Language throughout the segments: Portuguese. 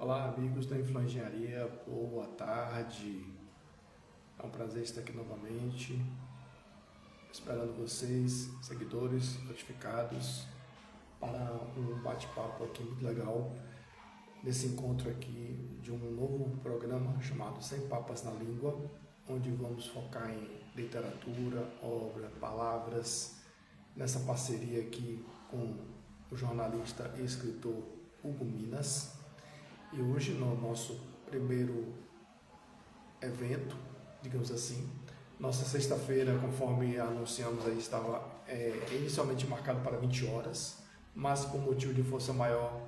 Olá, amigos da Influenjaria, boa tarde. É um prazer estar aqui novamente, esperando vocês, seguidores, notificados, para um bate-papo aqui muito legal, nesse encontro aqui de um novo programa chamado Sem Papas na Língua, onde vamos focar em literatura, obra, palavras, nessa parceria aqui com o jornalista e escritor Hugo Minas. E hoje, no nosso primeiro evento, digamos assim, nossa sexta-feira, conforme anunciamos aí, estava inicialmente marcado para 20 horas, mas por motivo de força maior,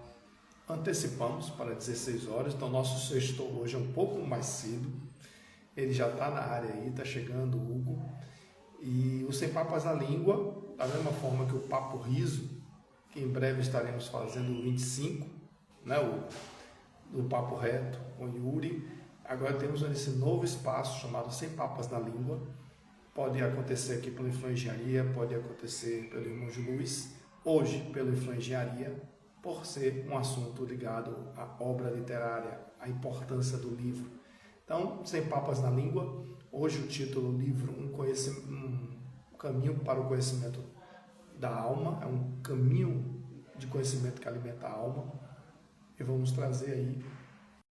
antecipamos para 16 horas, então nosso sexto hoje é um pouco mais cedo, ele já está na área aí, está chegando o Hugo, e o Sem Papas na Língua, da mesma forma que o Papo Riso, que em breve estaremos fazendo o 25, né, do Papo Reto com o Yuri. Agora temos esse novo espaço chamado Sem Papas na Língua. Pode acontecer aqui pela Influenjaria, pode acontecer pelo Irmão de Luz, hoje pela Influenjaria, por ser um assunto ligado à obra literária, à importância do livro. Então, Sem Papas na Língua, hoje o título do livro, um caminho para o conhecimento da alma, é um caminho de conhecimento que alimenta a alma. E vamos trazer aí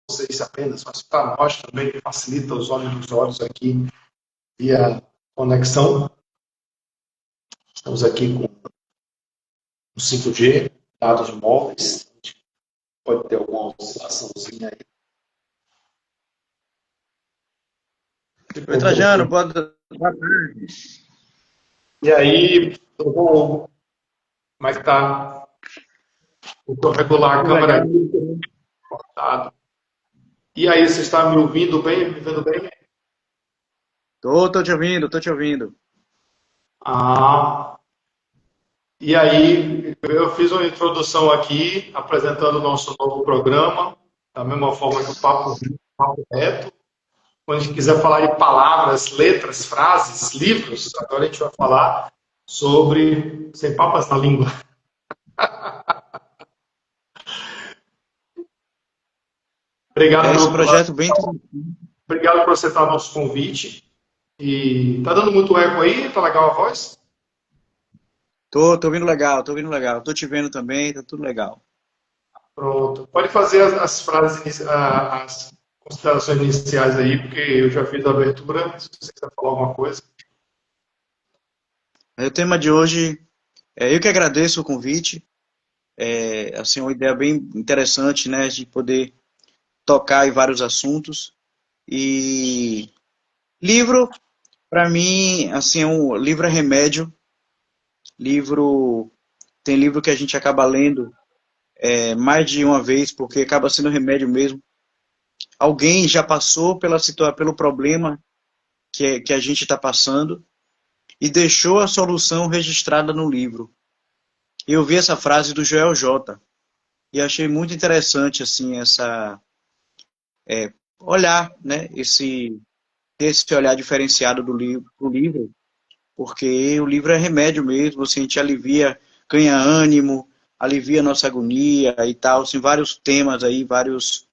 vocês apenas, mas para nós também facilita os olhos dos olhos aqui via conexão. Estamos aqui com o 5G, dados móveis, pode ter alguma oscilaçãozinha aí. Oi, Trajano, boa tarde. E aí, tudo bom? Como é que tá? Vou regular a câmera aqui. Cortado. E aí, você está me ouvindo bem? Me vendo bem? Tô te ouvindo. E aí, eu fiz uma introdução aqui, apresentando o nosso novo programa, da mesma forma que o Papo Reto. Quando a gente quiser falar de palavras, letras, frases, livros, agora a gente vai falar sobre Sem Papas na Língua. Obrigado Esse pelo projeto bem. Obrigado por aceitar o nosso convite. E tá dando muito eco aí? Tá legal a voz? Tô ouvindo legal, tô ouvindo legal. Tô te vendo também, tá tudo legal. Pronto. Pode fazer as frases, as considerações iniciais aí, porque eu já fiz a abertura. Se você quiser falar alguma coisa. O tema de hoje, eu que agradeço o convite. Assim, uma ideia bem interessante, né, de poder tocar em vários assuntos. E livro, para mim, assim, livro é remédio. Tem livro que a gente acaba lendo mais de uma vez, porque acaba sendo remédio mesmo. Alguém já passou pelo problema que a gente está passando e deixou a solução registrada no livro. Eu vi essa frase do Joel J. E achei muito interessante assim olhar, né, esse olhar diferenciado do livro, porque o livro é remédio mesmo, assim, a gente alivia, ganha ânimo, alivia nossa agonia e tal, assim, vários temas aí, vários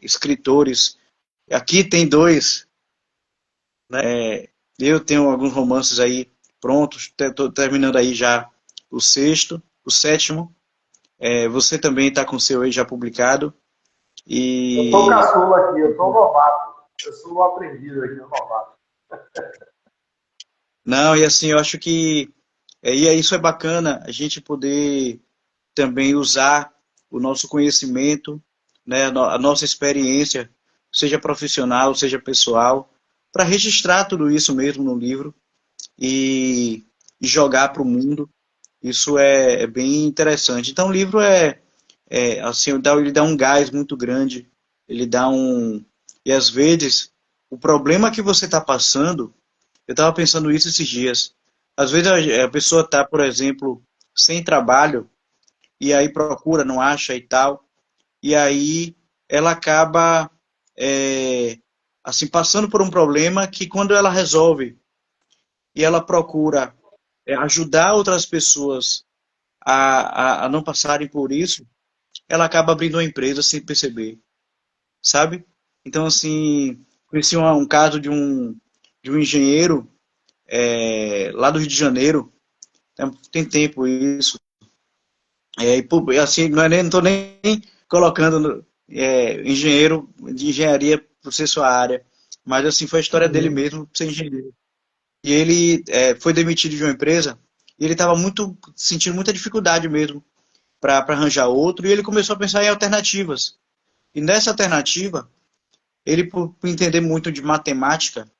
escritores. Aqui tem dois, né? Eu tenho alguns romances aí prontos, estou terminando aí já o sexto, o sétimo. Você também está com o seu aí já publicado. Eu sou E caçula aqui, eu sou novato. Eu sou um aprendiz aqui, um novato. não, e assim, eu acho que isso é bacana, a gente poder também usar o nosso conhecimento, né, a nossa experiência, seja profissional, seja pessoal, para registrar tudo isso mesmo no livro e jogar para o mundo. Isso é bem interessante. Então, o livro assim, ele dá um gás muito grande, ele dá um... E às vezes, o problema que você está passando, eu estava pensando isso esses dias, às vezes a pessoa está, por exemplo, sem trabalho, e aí procura, não acha e tal, e aí ela acaba, assim, passando por um problema que quando ela resolve e ela procura ajudar outras pessoas a não passarem por isso, ela acaba abrindo uma empresa sem perceber, sabe? Então, assim, conheci um caso de um engenheiro lá do Rio de Janeiro, tem tempo isso, e assim, não estou nem colocando engenheiro de engenharia por ser sua área, mas assim, foi a história dele Uhum. mesmo, ser engenheiro. E ele foi demitido de uma empresa, e ele estava sentindo muita dificuldade mesmo para arranjar outro, e ele começou a pensar em alternativas. E nessa alternativa, ele, por entender muito de matemática,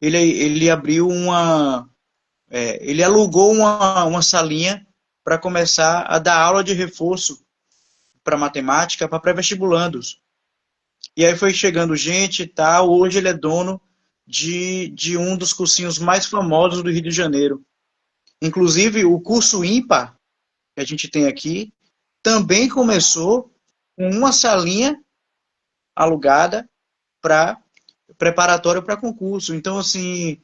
ele abriu ele alugou uma salinha para começar a dar aula de reforço para matemática para pré-vestibulandos. E aí foi chegando gente e tal. Hoje ele é dono de um dos cursinhos mais famosos do Rio de Janeiro. Inclusive, o curso ímpar que a gente tem aqui também começou com uma salinha alugada para preparatório para concurso. Então, assim,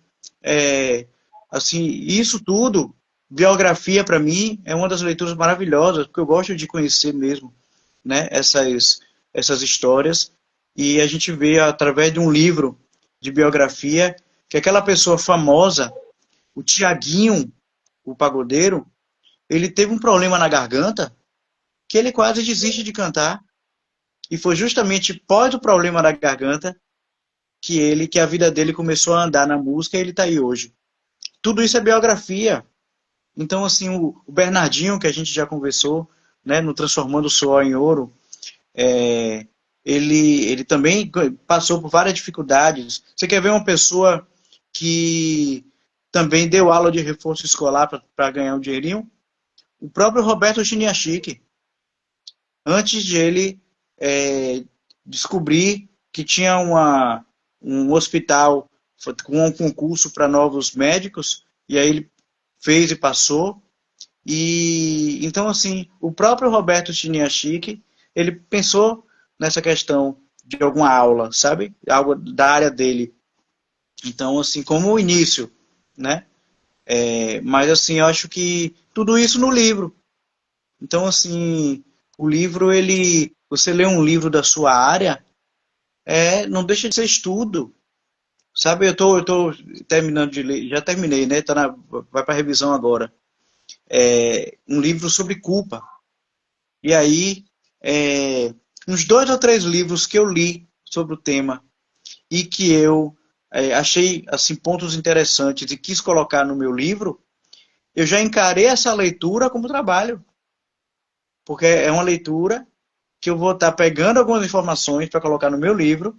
isso tudo, biografia para mim é uma das leituras maravilhosas, porque eu gosto de conhecer mesmo, né, essas histórias, e a gente vê através de um livro de biografia que aquela pessoa famosa, o Tiaguinho, o pagodeiro, ele teve um problema na garganta que ele quase desiste de cantar, e foi justamente pós o problema da garganta que a vida dele começou a andar na música e ele está aí hoje. Tudo isso é biografia. Então, assim, o Bernardinho, que a gente já conversou, né, no Transformando o Suor em Ouro, ele também passou por várias dificuldades. Você quer ver uma pessoa que também deu aula de reforço escolar para ganhar um dinheirinho? O próprio Roberto Chiniachiki, antes de ele descobrir que tinha um hospital com um concurso para novos médicos, e aí ele fez e passou. E então, assim, o próprio Roberto Chiniachiki, ele pensou nessa questão de alguma aula, sabe? Algo da área dele. Então, assim, como o início, né? Mas, assim, eu acho que tudo isso no livro. Então, assim, o livro, você lê um livro da sua área, não deixa de ser estudo, sabe? Eu tô terminando de ler, já terminei, né? Vai para revisão agora. Um livro sobre culpa. E aí, uns 2 ou 3 livros que eu li sobre o tema e que eu achei assim pontos interessantes e quis colocar no meu livro, eu já encarei essa leitura como trabalho, porque é uma leitura que eu vou estar pegando algumas informações para colocar no meu livro,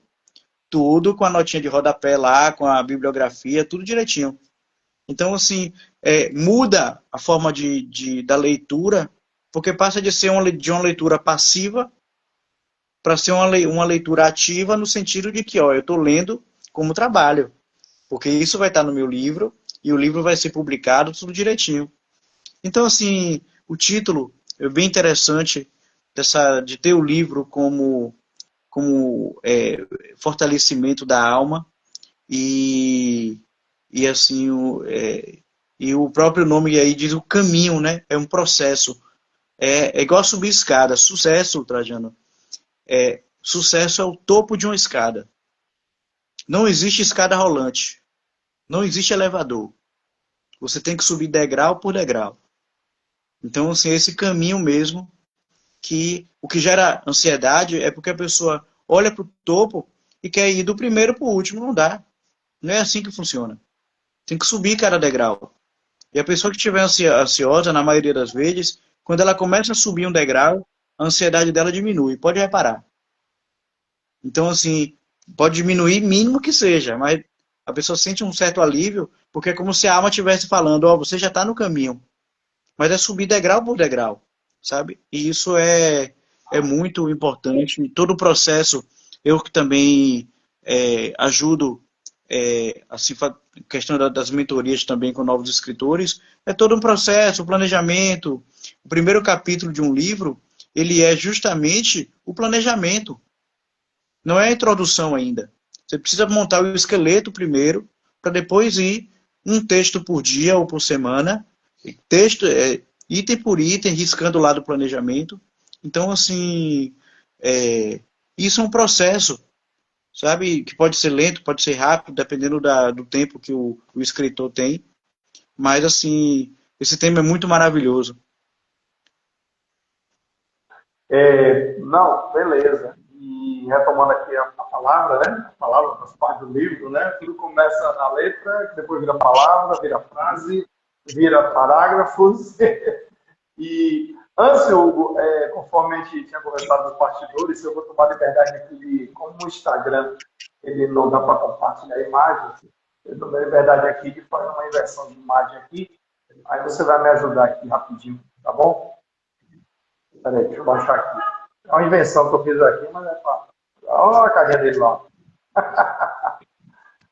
tudo com a notinha de rodapé lá, com a bibliografia, tudo direitinho. Então, assim, muda a forma da leitura, porque passa de ser de uma leitura passiva para ser uma leitura ativa no sentido de que, ó, eu estou lendo como trabalho, porque isso vai estar no meu livro e o livro vai ser publicado tudo direitinho. Então, assim, o título é bem interessante de ter o livro como fortalecimento da alma e assim, e o próprio nome aí diz o caminho, né? É um processo. É igual subir escada. Sucesso, Trajano. Sucesso é o topo de uma escada. Não existe escada rolante. Não existe elevador. Você tem que subir degrau por degrau. Então, assim, esse caminho mesmo, que o que gera ansiedade é porque a pessoa olha para o topo e quer ir do primeiro para o último. Não dá. Não é assim que funciona. Tem que subir cada degrau. E a pessoa que estiver ansiosa, na maioria das vezes, quando ela começa a subir um degrau, a ansiedade dela diminui. Pode reparar. Então, assim, pode diminuir mínimo que seja, mas a pessoa sente um certo alívio, porque é como se a alma estivesse falando, ó, você já está no caminho. Mas é subir degrau por degrau, sabe? E isso é muito importante. Todo o processo, eu que também ajudo, assim, questão das mentorias também com novos escritores, é todo um processo, o planejamento. O primeiro capítulo de um livro, ele é justamente o planejamento. Não é a introdução ainda. Você precisa montar o esqueleto primeiro, para depois ir um texto por dia ou por semana, texto, item por item, riscando lá do planejamento, Então, assim, isso é um processo, sabe, que pode ser lento, pode ser rápido, dependendo do tempo que o escritor tem. Mas, assim, esse tema é muito maravilhoso. Não, beleza. E retomando aqui a palavra, né? A palavra faz parte do livro, né? Tudo começa na letra, que depois vira palavra, vira frase, vira parágrafos. E antes, Hugo, conforme a gente tinha conversado nos bastidores, eu vou tomar liberdade aqui de, como o Instagram ele não dá para compartilhar imagens, eu tomei liberdade aqui de fazer uma inversão de imagem aqui. Aí você vai me ajudar aqui rapidinho, tá bom? Peraí, deixa eu baixar aqui. É uma invenção que eu fiz aqui, mas é para. Olha a carinha dele lá.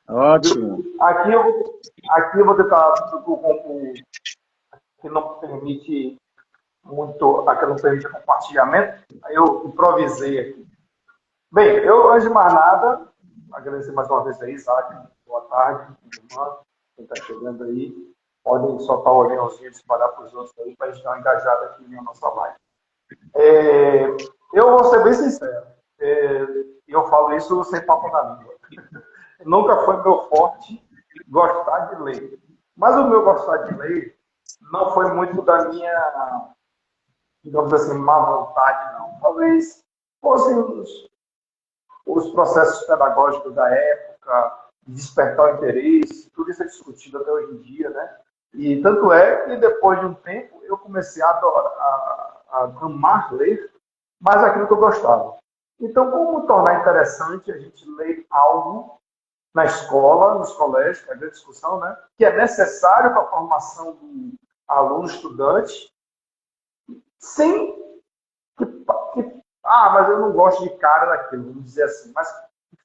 Ótimo. Aqui eu vou tentar que não permite muito, aqui não permite compartilhamento. Aí eu improvisei aqui. Bem, eu, antes de mais nada, agradecer mais uma vez aí, Isaac. Boa tarde, irmã. Quem está chegando aí, podem soltar o aviãozinho e disparar para os outros aí, para a gente dar uma engajada aqui na nossa live. Eu vou ser bem sincero, e eu falo isso sem papo na língua. Nunca foi meu forte gostar de ler. Mas o meu gostar de ler não foi muito da minha, digamos assim, má vontade, não. Talvez fossem os processos pedagógicos da época, despertar o interesse, tudo isso é discutido até hoje em dia, né? E tanto é que depois de um tempo eu comecei a adorar, a amar ler mais aquilo que eu gostava. Então, como tornar interessante a gente ler algo na escola, nos colégios, que é a grande discussão, né? Que é necessário para a formação do aluno, estudante, sem mas eu não gosto de cara daquilo, vamos dizer assim, mas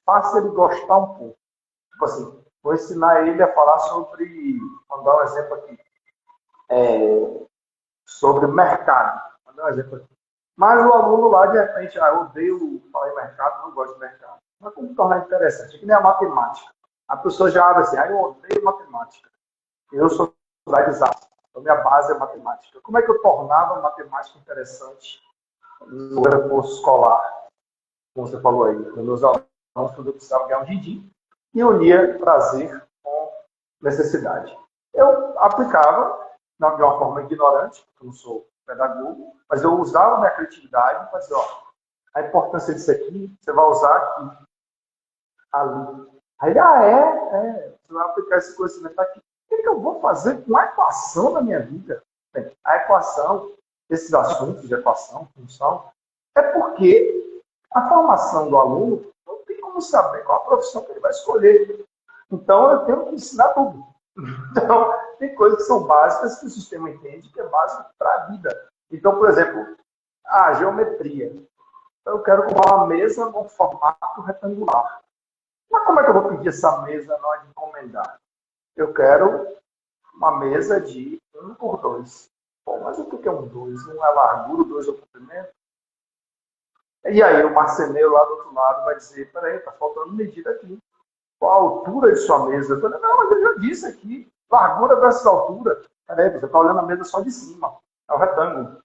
faça ele gostar um pouco. Tipo assim, vou ensinar ele a falar sobre, vamos dar um exemplo aqui, sobre mercado. Vou dar um exemplo aqui. Mas o aluno lá, de repente, eu odeio falar em mercado, não gosto de mercado. Mas como tornar interessante? É que nem a matemática. A pessoa já abre assim, eu odeio matemática. Eu sou da exatas. Então, minha base é matemática. Como é que eu tornava a matemática interessante no recurso escolar? Como você falou aí, nos meus alunos, quando eu precisava ganhar um din-din, e unia prazer com necessidade. Eu aplicava de uma forma ignorante, porque eu não sou pedagogo, mas eu usava a minha criatividade para dizer, a importância disso aqui, você vai usar aqui, ali. Aí ele, você vai aplicar esse conhecimento aqui. O que eu vou fazer com a equação na minha vida? Bem, a equação, esses assuntos de equação, função, é porque a formação do aluno não tem como saber qual a profissão que ele vai escolher. Então, eu tenho que ensinar tudo. Então, tem coisas que são básicas que o sistema entende que é básico para a vida. Então, por exemplo, a geometria. Eu quero comprar uma mesa com formato retangular. Mas como é que eu vou pedir essa mesa na hora de encomendar? Eu quero uma mesa de 1 por 2. Bom, mas o que é um 2? Um é largura, o 2 é o comprimento. E aí o marceneiro lá do outro lado vai dizer, peraí, está faltando medida aqui. Qual a altura de sua mesa? Eu falei, não, mas eu já disse aqui, largura versus altura. Peraí, você está olhando a mesa só de cima. É o retângulo.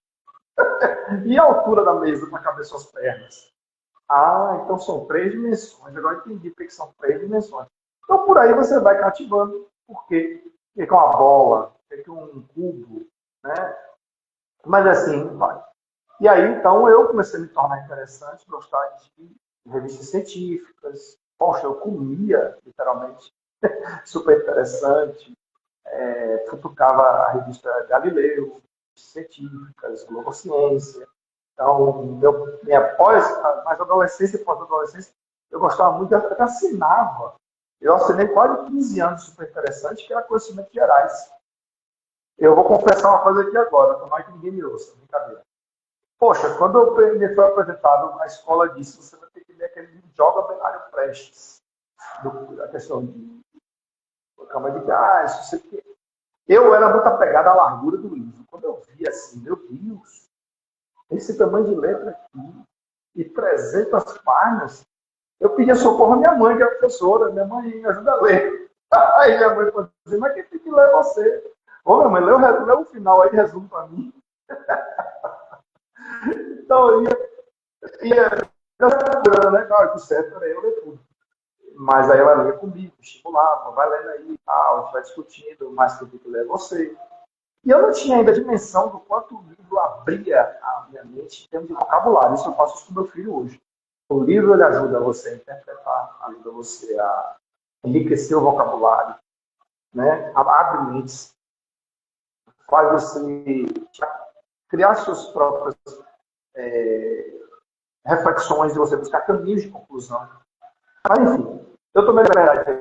E a altura da mesa para caber suas pernas? Então são 3 dimensões. Agora eu entendi porque são 3 dimensões. Então por aí você vai cativando. Por quê? O que é uma bola? O que é um cubo? Né? Mas assim, vai. E aí, então, eu comecei a me tornar interessante, gostar de revistas científicas. Poxa, eu comia, literalmente, super interessante. Futucava a revista Galileu, científicas, Globo Ciência. Então, mais adolescência e pós-adolescência, eu gostava muito, eu assinava. Eu assinei quase 15 anos super interessante, que era conhecimentos gerais. Eu vou confessar uma coisa aqui agora, tomara que ninguém me ouça, brincadeira. Poxa, quando me foi apresentado, a escola disse, você vai ter que ler aquele livro Joga Benário Prestes. A questão de cama de gás, isso aqui. Eu era muito apegado à largura do livro. Quando eu vi assim, meu Deus, esse tamanho de letra aqui, e 300 páginas, eu pedi socorro à minha mãe, que é professora. Minha mãe me ajuda a ler. Aí minha mãe falou assim, mas quem tem que ler é você? Ô, minha mãe, lê o final aí, resumo para mim. Então, né, cara, que certo era eu ler tudo. Mas aí ela lia comigo, estimulava, vai lendo aí, tal, a gente vai discutindo, mais capítulo é você. E eu não tinha ainda a dimensão do quanto o livro abria a minha mente em termos de vocabulário. Isso eu faço isso com meu filho hoje. O livro ele ajuda você a interpretar, ajuda você a enriquecer o vocabulário, né? Abre mentes, faz você criar suas próprias reflexões e você buscar caminhos de conclusão. Mas, enfim, eu tomei a liberdade aqui.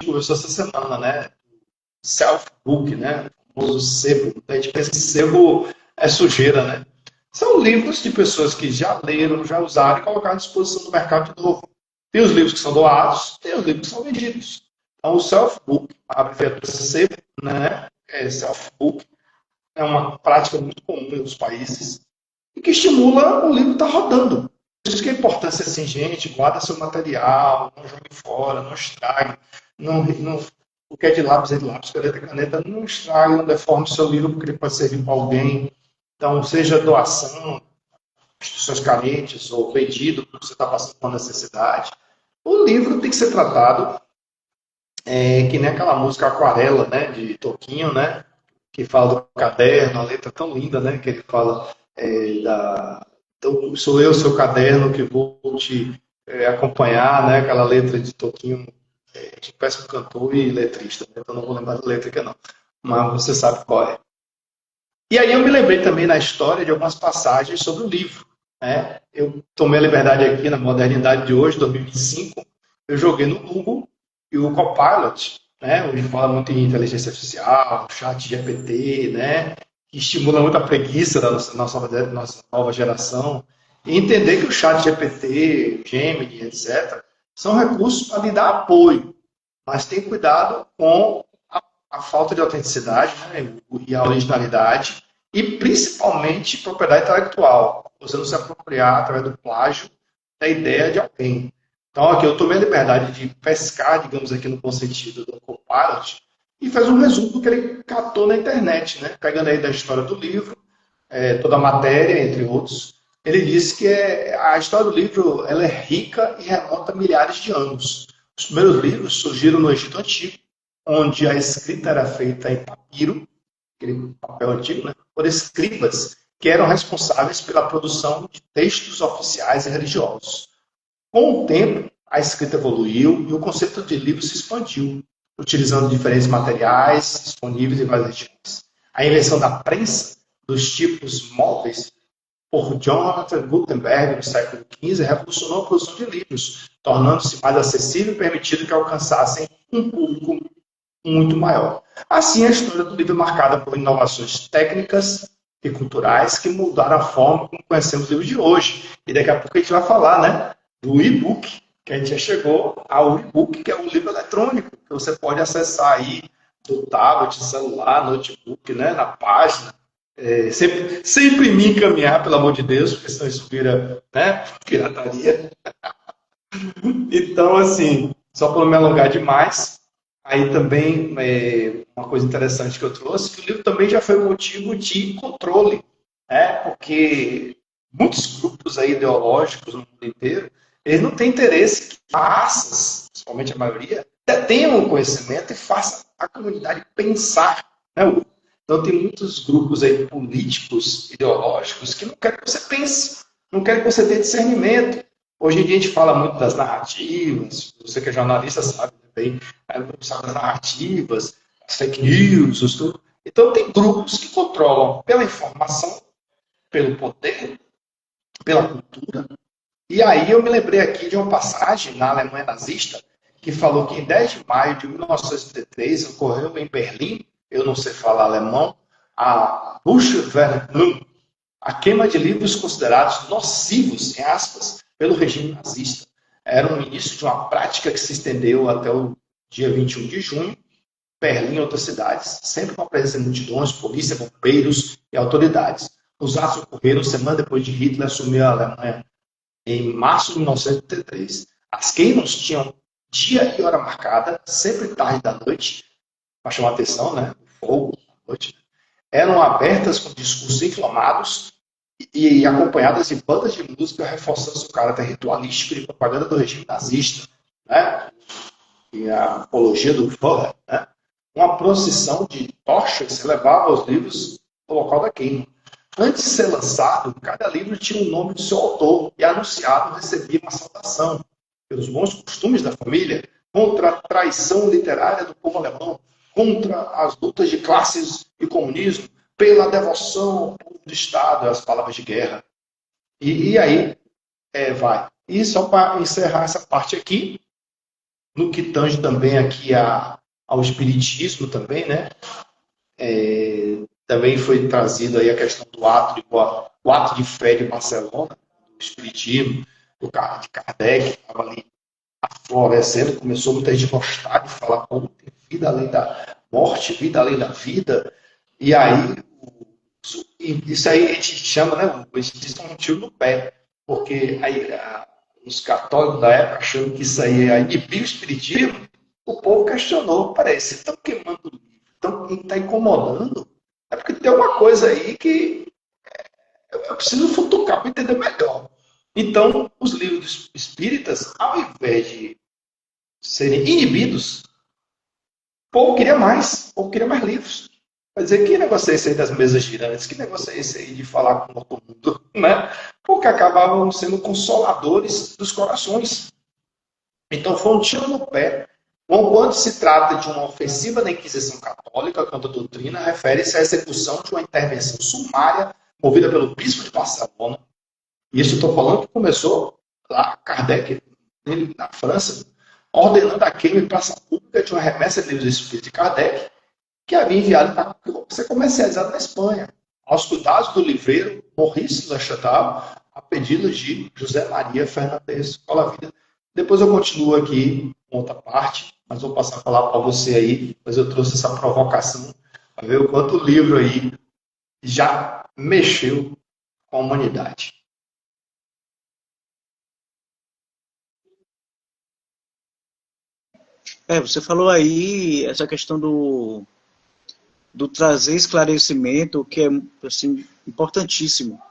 Começou essa semana, né? Self-book, né? O famoso sebo. A gente pensa que sebo é sujeira, né? São livros de pessoas que já leram, já usaram e colocaram à disposição do mercado de novo. Tem os livros que são doados, tem os livros que são vendidos. Então, o self-book, a abreviatura sebo, né? Self-book, é uma prática muito comum em outros países e que estimula o livro estar rodando. Por isso que a importância assim, gente, guarda seu material, não jogue fora, não estrague, o que é de lápis é de lápis, caneta é caneta, não estrague, não deforme o seu livro, porque ele pode servir para alguém. Então, seja doação, instituições carentes ou pedido, porque você está passando por uma necessidade. O livro tem que ser tratado que nem aquela música Aquarela, né, de Toquinho, né, que fala do caderno, a letra tão linda, né, que ele fala então, sou eu, seu caderno, que vou te acompanhar, né, aquela letra de Toquinho, de péssimo cantor e letrista, né, então não vou lembrar da letra que não, mas você sabe qual é. E aí eu me lembrei também na história de algumas passagens sobre o livro, né, eu tomei a liberdade aqui na modernidade de hoje, 2025, eu joguei no Google e o Copilot, né, hoje fala muito em inteligência artificial, chat GPT, né, que estimula muito a preguiça da nossa nova geração, e entender que o chat GPT, Gemini, etc., são recursos para lhe dar apoio, mas tem cuidado com a falta de autenticidade, né, e a originalidade, e principalmente propriedade intelectual, você não se apropriar através do plágio da ideia de alguém. Então, aqui eu tomei a liberdade de pescar, digamos aqui no bom sentido, do Copilot, e fez um resumo do que ele catou na internet, né? Pegando aí da história do livro, toda a matéria, entre outros. Ele disse que a história do livro ela é rica e remonta a milhares de anos. Os primeiros livros surgiram no Egito Antigo, onde a escrita era feita em papiro, aquele papel antigo, né? Por escribas, que eram responsáveis pela produção de textos oficiais e religiosos. Com o tempo, a escrita evoluiu e o conceito de livro se expandiu, utilizando diferentes materiais disponíveis em várias regiões. A invenção da prensa, dos tipos móveis, por Jonathan Gutenberg no século XV, revolucionou a produção de livros, tornando-se mais acessível e permitindo que alcançassem um público muito maior. Assim, a história do livro é marcada por inovações técnicas e culturais que mudaram a forma como conhecemos os livros de hoje. E daqui a pouco a gente vai falar, né, do e-book, que a gente já chegou ao e-book, que é um livro eletrônico, que você pode acessar aí do tablet, celular, notebook, né, na página. Sempre me encaminhar, pelo amor de Deus, porque senão isso vira, né, pirataria. Então, assim, só para não me alongar demais, aí também uma coisa interessante que eu trouxe, que o livro também já foi motivo de controle, né, porque muitos grupos aí ideológicos no mundo inteiro, eles não têm interesse que massas, principalmente a maioria, detenham o conhecimento e façam a comunidade pensar. Né? Então tem muitos grupos aí políticos, ideológicos, que não querem que você pense, não querem que você tenha discernimento. Hoje em dia a gente fala muito das narrativas, você que é jornalista sabe bem, sabe das narrativas, as fake news, tudo. Então tem grupos que controlam pela informação, pelo poder, pela cultura. E aí eu me lembrei aqui de uma passagem na Alemanha nazista que falou que em 10 de maio de 1933 ocorreu em Berlim, eu não sei falar alemão, a Buchverbrennung, a queima de livros considerados nocivos, em aspas, pelo regime nazista. Era um início de uma prática que se estendeu até o dia 21 de junho, Berlim e outras cidades, sempre com a presença de multidões, polícia, bombeiros e autoridades. Os atos ocorreram semana depois de Hitler assumir a Alemanha, em março de 1933. As queimas tinham dia e hora marcada, sempre tarde da noite, para chamar a atenção, né? O fogo, à noite. Eram abertas com discursos inflamados e acompanhadas de bandas de música reforçando seu caráter ritualístico de propaganda do regime nazista, né? E a apologia do Führer, né? Uma procissão de tochas levava os livros ao local da queima. Antes de ser lançado, cada livro tinha o nome do seu autor e anunciado recebia uma saudação pelos bons costumes da família, contra a traição literária do povo alemão, contra as lutas de classes e comunismo, pela devoção ao povo do Estado, as palavras de guerra. E aí, vai. E só para encerrar essa parte aqui, no que tange também aqui ao espiritismo também, né? Também foi trazido aí a questão do o ato de fé de Barcelona, do espiritismo, de Kardec, que estava ali florescendo, começou muita gente a gostar de falar como tem vida além da morte, vida além da vida, e aí isso aí a gente chama, né, o espiritismo é um tiro no pé, porque aí os católicos da época, achando que isso aí é inibir o espiritismo, o povo questionou, peraí, vocês estão queimando o livro, está incomodando? É porque tem uma coisa aí que eu preciso futucar para entender melhor. Então, os livros espíritas, ao invés de serem inibidos, o povo queria mais. O povo queria mais livros. Vai dizer, que negócio é esse aí das mesas girantes? Que negócio é esse aí de falar com todo mundo? Né? Porque acabavam sendo consoladores dos corações. Então, foi um tiro no pé. Quando se trata de uma ofensiva da Inquisição Católica contra a doutrina, refere-se à execução de uma intervenção sumária movida pelo bispo de Barcelona. E isso eu estou falando que começou lá, Kardec, na França, ordenando a queima em praça pública de uma remessa de livros espíritos de Kardec, que havia enviado para ser comercializado na Espanha, aos cuidados do livreiro Maurice Lachatau, a pedido de José Maria Fernandes Colavida. Depois eu continuo aqui com outra parte, mas vou passar a falar para você aí, mas eu trouxe essa provocação para ver o quanto o livro aí já mexeu com a humanidade. Você falou aí essa questão do trazer esclarecimento, que é assim, importantíssimo,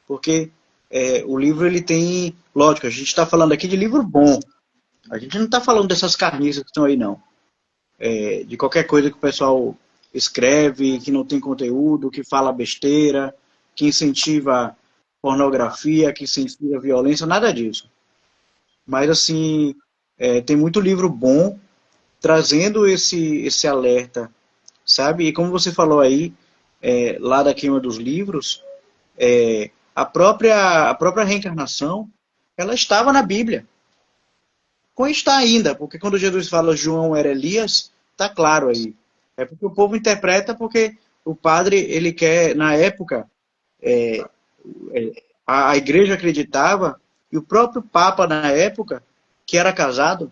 porque o livro ele tem, lógico, a gente está falando aqui de livro bom, a gente não está falando dessas carniças que estão aí não, de qualquer coisa que o pessoal escreve, que não tem conteúdo, que fala besteira, que incentiva pornografia, que incentiva violência, nada disso. Mas assim, tem muito livro bom trazendo esse alerta, sabe? E como você falou aí, lá da queima dos livros, a própria reencarnação, ela estava na Bíblia. Como está ainda, porque quando Jesus fala João era Elias, está claro aí. É porque o povo interpreta porque o padre, ele quer, na época, a igreja acreditava, e o próprio Papa na época, que era casado,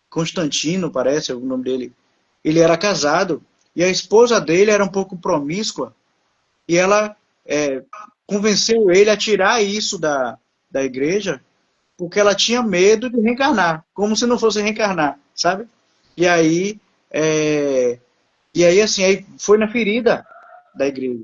Constantino, parece o nome dele, ele era casado, e a esposa dele era um pouco promíscua, e ela convenceu ele a tirar isso da igreja, porque ela tinha medo de reencarnar, como se não fosse reencarnar, sabe? E aí, assim, aí foi na ferida da igreja.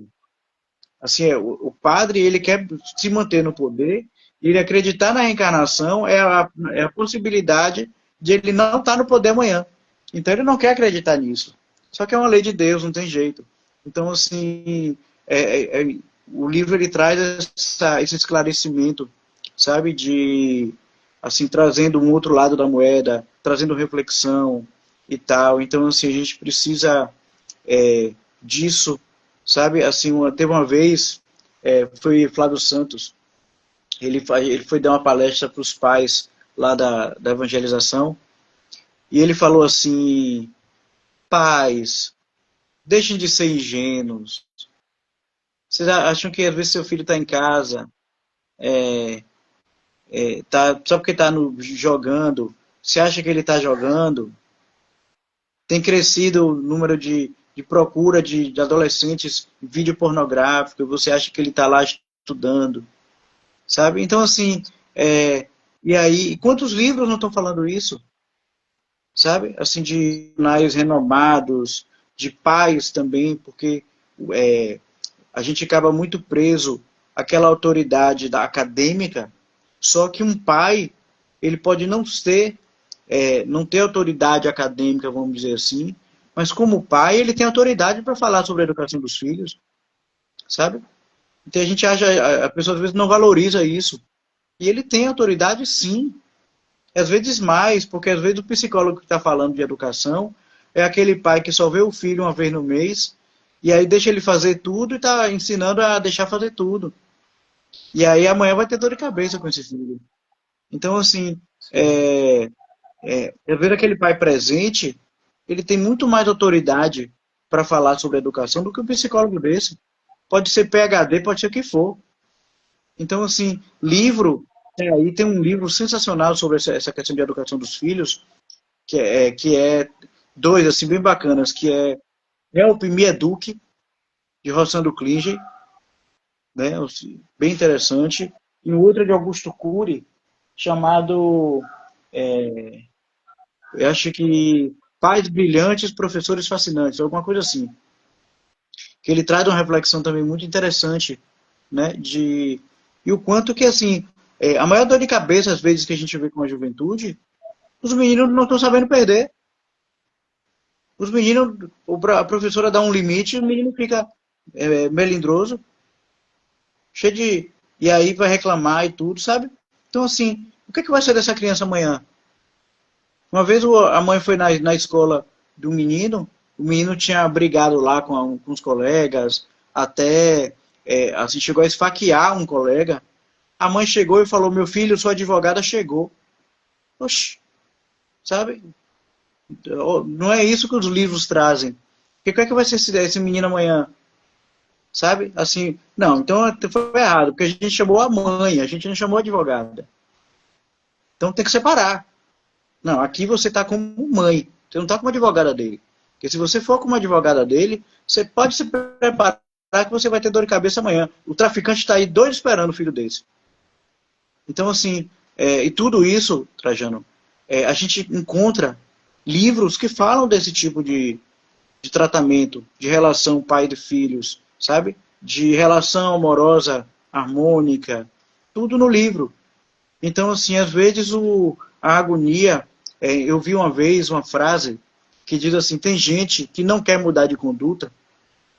Assim, o padre, ele quer se manter no poder, e ele acreditar na reencarnação é a possibilidade de ele não estar no poder amanhã. Então ele não quer acreditar nisso. Só que é uma lei de Deus, não tem jeito. Então, assim, o livro ele traz esse esclarecimento, sabe, de, assim, trazendo um outro lado da moeda, trazendo reflexão e tal. Então, assim, a gente precisa disso, sabe? Assim, teve uma vez, foi Flávio Santos, ele foi dar uma palestra para os pais lá da evangelização, e ele falou assim: pais, deixem de ser ingênuos, Vocês acham que às vezes seu filho está em casa, só porque está jogando, você acha que ele está jogando? Tem crescido o número de procura de adolescentes em vídeo pornográfico, você acha que ele está lá estudando, sabe? Então, assim, e aí, quantos livros não estão falando isso? Sabe? Assim, de jornais renomados, de pais também, porque a gente acaba muito preso àquela autoridade da acadêmica, só que um pai, ele pode não ter autoridade acadêmica, vamos dizer assim, mas como pai, ele tem autoridade para falar sobre a educação dos filhos, sabe? Então a gente acha, a pessoa às vezes não valoriza isso, e ele tem autoridade sim, às vezes mais, porque às vezes o psicólogo que está falando de educação é aquele pai que só vê o filho uma vez no mês, e aí deixa ele fazer tudo e está ensinando a deixar fazer tudo. E aí amanhã vai ter dor de cabeça com esse filho. Então, assim, eu vejo aquele pai presente, ele tem muito mais autoridade para falar sobre educação do que um psicólogo desse. Pode ser PhD, pode ser o que for. Então, assim, livro, aí tem um livro sensacional sobre essa questão de educação dos filhos, que é dois, assim, bem bacanas, que é Help Me Eduque, de Rossandro Klinger, né, bem interessante, e um outro é de Augusto Cury, chamado, eu acho que Pais Brilhantes, Professores Fascinantes, alguma coisa assim. Que ele traz uma reflexão também muito interessante, né, e o quanto que, assim, a maior dor de cabeça, às vezes, que a gente vê com a juventude, os meninos não estão sabendo perder. Os meninos, a professora dá um limite, o menino fica melindroso, cheio de... E aí vai reclamar e tudo, sabe? Então, assim, o que vai ser dessa criança amanhã? Uma vez a mãe foi na escola do menino, o menino tinha brigado lá com os colegas, até assim, chegou a esfaquear um colega. A mãe chegou e falou, meu filho, sua advogada chegou. Oxi, sabe? Não é isso que os livros trazem. O que é que vai ser esse menino amanhã? Sabe? Assim, não, então foi errado, porque a gente chamou a mãe, a gente não chamou a advogada. Então tem que separar. Não, aqui você está como mãe, você não está como advogada dele. Porque se você for como advogada dele, você pode se preparar que você vai ter dor de cabeça amanhã. O traficante está aí doido esperando o filho desse. Então, assim, e tudo isso, Trajano, a gente encontra livros que falam desse tipo de tratamento, de relação pai e filhos, sabe? De relação amorosa, harmônica, tudo no livro. Então, assim, às vezes a agonia, eu vi uma vez uma frase que diz assim, tem gente que não quer mudar de conduta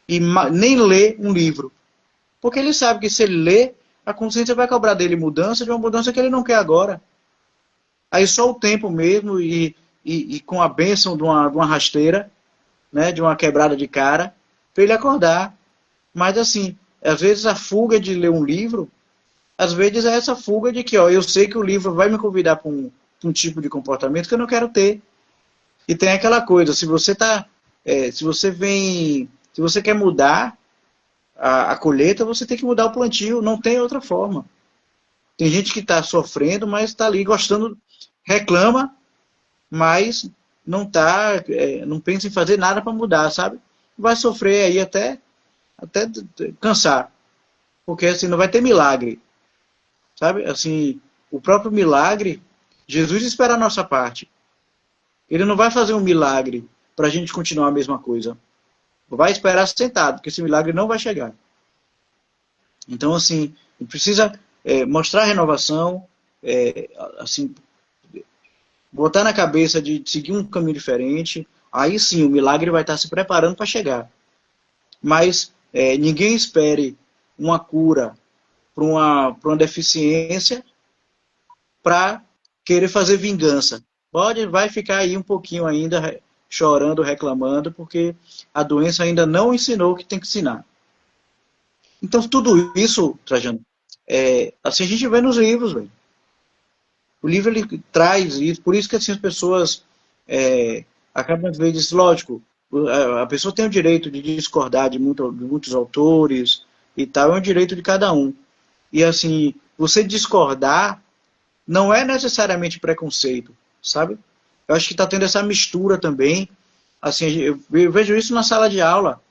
e nem lê um livro. Porque ele sabe que se ele lê, a consciência vai cobrar dele mudança, de uma mudança que ele não quer agora. Aí só o tempo mesmo e com a bênção de uma rasteira, né, de uma quebrada de cara, para ele acordar. Mas assim, às vezes a fuga de ler um livro, às vezes é essa fuga de que, ó, eu sei que o livro vai me convidar para um tipo de comportamento que eu não quero ter. E tem aquela coisa, se você quer mudar a colheita, você tem que mudar o plantio, não tem outra forma. Tem gente que está sofrendo, mas está ali gostando, reclama, mas não pensa em fazer nada para mudar, sabe? Vai sofrer aí até cansar, porque assim não vai ter milagre, sabe? Assim, o próprio milagre, Jesus espera a nossa parte. Ele não vai fazer um milagre para a gente continuar a mesma coisa. Vai esperar sentado, porque esse milagre não vai chegar. Então, assim, precisa mostrar a renovação, assim, botar na cabeça de seguir um caminho diferente, aí sim o milagre vai estar se preparando para chegar. Mas ninguém espere uma cura para uma deficiência para querer fazer vingança. Vai ficar aí um pouquinho ainda chorando, reclamando, porque a doença ainda não ensinou o que tem que ensinar. Então, tudo isso, Trajano, assim a gente vê nos livros, velho. O livro, ele traz isso, por isso que assim, as pessoas acabam, às vezes, lógico, a pessoa tem o direito de discordar de muitos autores, e tal, é um direito de cada um. E assim, você discordar não é necessariamente preconceito, sabe? Eu acho que está tendo essa mistura também. Assim, eu vejo isso na sala de aula.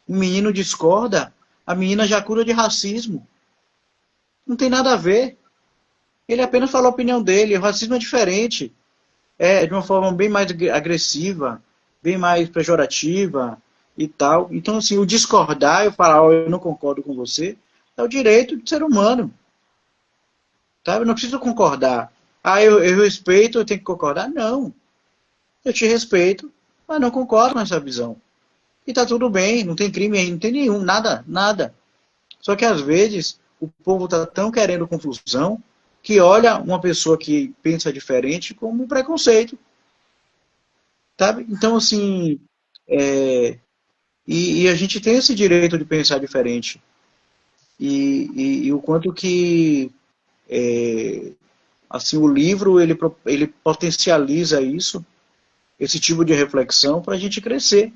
Um menino discorda, a menina já acusa de racismo. Não tem nada a ver. Ele apenas falou a opinião dele. O racismo é diferente. É de uma forma bem mais agressiva, bem mais pejorativa e tal. Então, assim, o discordar, eu falar, oh, eu não concordo com você, é o direito de ser humano. Tá? Eu não preciso concordar. Ah, eu respeito, eu tenho que concordar? Não. Eu te respeito, mas não concordo com essa visão. E tá tudo bem, não tem crime aí, não tem nenhum, nada, nada. Só que às vezes o povo tá tão querendo confusão que olha uma pessoa que pensa diferente como um preconceito. Sabe? Então, assim, e a gente tem esse direito de pensar diferente. E o quanto que assim, o livro ele potencializa isso, esse tipo de reflexão, para a gente crescer,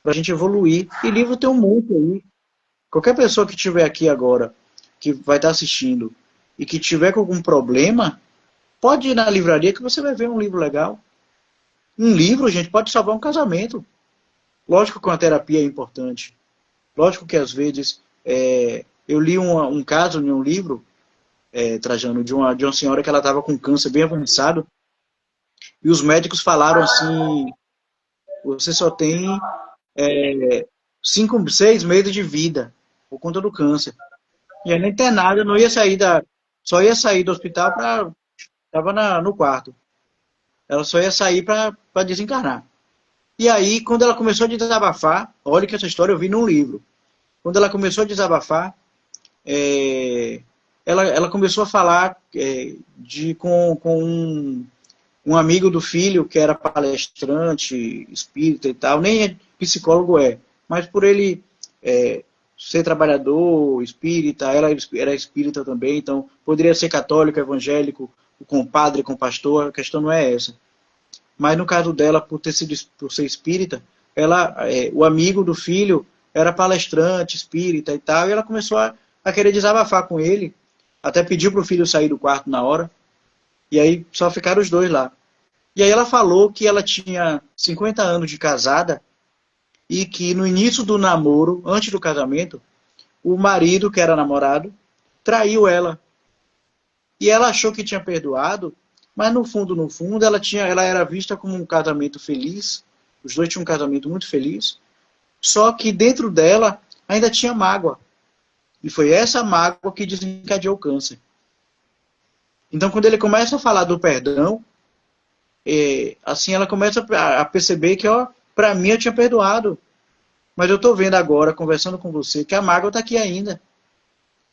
para a gente evoluir. E livro tem um monte aí. Qualquer pessoa que estiver aqui agora, que vai estar assistindo, e que tiver com algum problema, pode ir na livraria que você vai ver um livro legal. Um livro, gente, pode salvar um casamento. Lógico que uma terapia é importante. Lógico que às vezes eu li um caso em um livro, Trajano, de uma senhora que ela estava com câncer bem avançado, e os médicos falaram assim, você só tem 5, 6 meses de vida por conta do câncer. E ela internada, não ia sair só ia sair do hospital estava no quarto. Ela só ia sair para desencarnar. E aí, quando ela começou a desabafar, olha que essa história eu vi num livro. Quando ela começou a desabafar, ela começou a falar com um amigo do filho, que era palestrante, espírita e tal, nem psicólogo mas por ele ser trabalhador, espírita, ela era espírita também, então poderia ser católico, evangélico, com padre, com pastor, a questão não é essa. Mas no caso dela, por ser espírita, o amigo do filho era palestrante, espírita e tal, e ela começou a querer desabafar com ele, até pediu para o filho sair do quarto na hora, e aí só ficaram os dois lá. E aí ela falou que ela tinha 50 anos de casada, e que no início do namoro, antes do casamento, o marido, que era namorado, traiu ela. E ela achou que tinha perdoado, mas no fundo, ela era vista como um casamento feliz, os dois tinham um casamento muito feliz, só que dentro dela ainda tinha mágoa. E foi essa mágoa que desencadeou o câncer. Então, quando ele começa a falar do perdão, assim ela começa a perceber que, para mim eu tinha perdoado, mas eu estou vendo agora, conversando com você, que a mágoa está aqui ainda.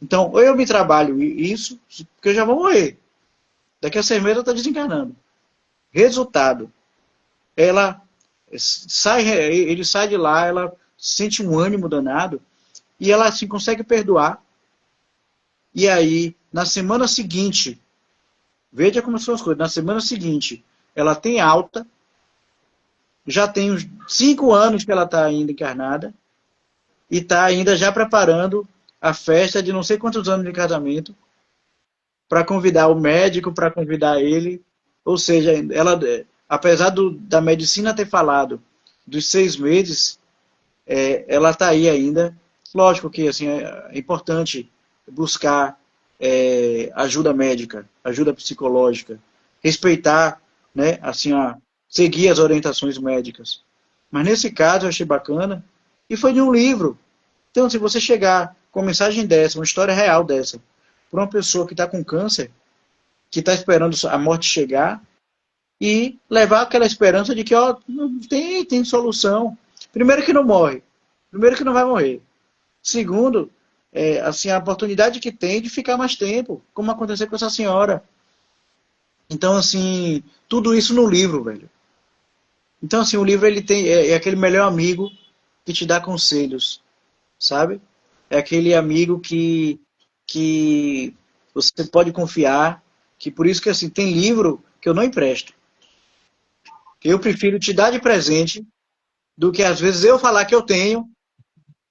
Então, ou eu me trabalho isso, porque eu já vou morrer. Daqui a 6 meses eu estou desencarnando. Resultado, ele sai de lá, ela sente um ânimo danado, e ela assim consegue perdoar. E aí, na semana seguinte, veja como são as coisas, na semana seguinte, ela tem alta, já tem uns 5 anos que ela está ainda encarnada, e está ainda já preparando a festa de não sei quantos anos de casamento, para convidar o médico, para convidar ele. Ou seja, ela, apesar da medicina ter falado dos 6 meses, ela está aí ainda. Lógico que assim, é importante buscar ajuda médica, ajuda psicológica, respeitar, né, assim, seguir as orientações médicas. Mas nesse caso eu achei bacana, e foi de um livro. Então, se você chegar com uma mensagem dessa, uma história real dessa, para uma pessoa que está com câncer, que está esperando a morte chegar, e levar aquela esperança de que tem solução. Primeiro que não morre, primeiro que não vai morrer. Segundo, assim, a oportunidade que tem de ficar mais tempo, como aconteceu com essa senhora. Então, assim, tudo isso no livro, velho. Então, assim, o livro ele é aquele melhor amigo que te dá conselhos, sabe? É aquele amigo que você pode confiar, que por isso que, assim, tem livro que eu não empresto. Eu prefiro te dar de presente do que, às vezes, eu falar que eu tenho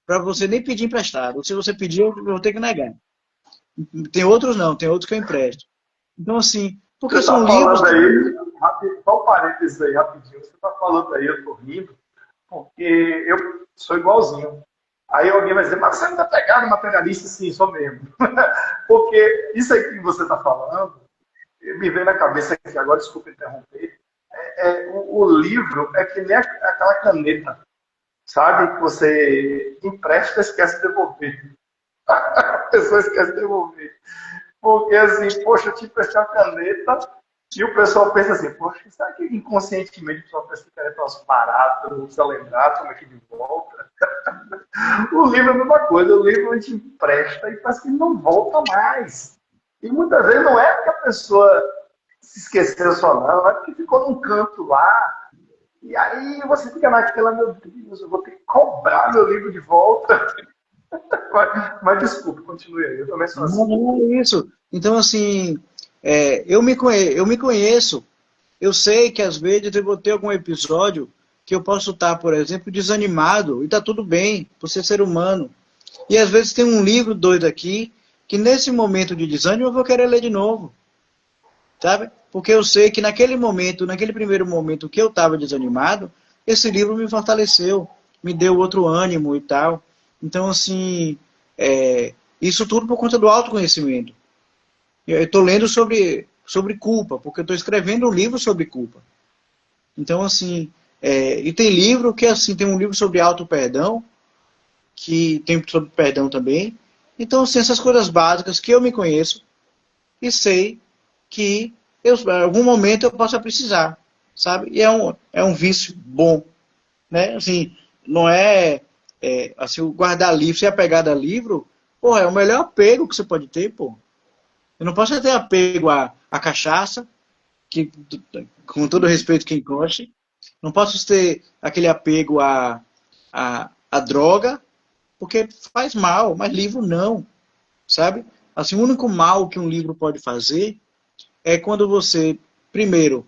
para você nem pedir emprestado. Ou se você pedir, eu vou ter que negar. Tem outros não, tem outros que eu empresto. Então, assim, Você porque está são livros falando que... aí, só um parênteses aí rapidinho, você está falando aí, eu estou rindo, porque eu sou igualzinho. Aí alguém vai dizer, mas você não é pegado materialista? Sim, sou mesmo. Porque isso aí que você está falando, me veio na cabeça aqui agora, desculpa interromper, o livro é que nem aquela caneta, sabe? Que você empresta e esquece de devolver. A pessoa esquece de devolver. Porque assim, poxa, eu te emprestei uma caneta e o pessoal pensa assim, poxa, será que inconscientemente o pessoal pensa que caneta é nosso barato, não precisa lembrar, toma aqui de volta? O livro é a mesma coisa, o livro a gente empresta e parece que ele não volta mais. E muitas vezes não é porque a pessoa se esqueceu só não, é porque ficou num canto lá. E aí você fica naquela, meu Deus, eu vou ter que cobrar meu livro de volta. Mas desculpe, continue aí, eu também sou assim. Não é isso. Então, assim, eu me conheço. Eu sei que às vezes eu vou ter algum episódio que eu posso estar, por exemplo, desanimado, e está tudo bem, por ser ser humano. E às vezes tem um livro doido aqui, que nesse momento de desânimo eu vou querer ler de novo, sabe? Porque eu sei que naquele momento, naquele primeiro momento que eu estava desanimado, esse livro me fortaleceu, me deu outro ânimo e tal. Então, assim, isso tudo por conta do autoconhecimento. Eu estou lendo sobre culpa, porque eu estou escrevendo um livro sobre culpa. Então, assim, e tem livro que, assim, tem um livro sobre auto-perdão, que tem sobre perdão também. Então, assim, essas coisas básicas que eu me conheço e sei que em algum momento eu possa precisar, sabe? E é um vício bom, né? Assim, não assim, o guardar livro, se apegado a livro, pô, é o melhor apego que você pode ter, pô. Eu não posso ter apego à cachaça, que, com todo respeito quem goste. Não posso ter aquele apego à droga, porque faz mal, mas livro não, sabe? Assim, o único mal que um livro pode fazer é quando você, primeiro,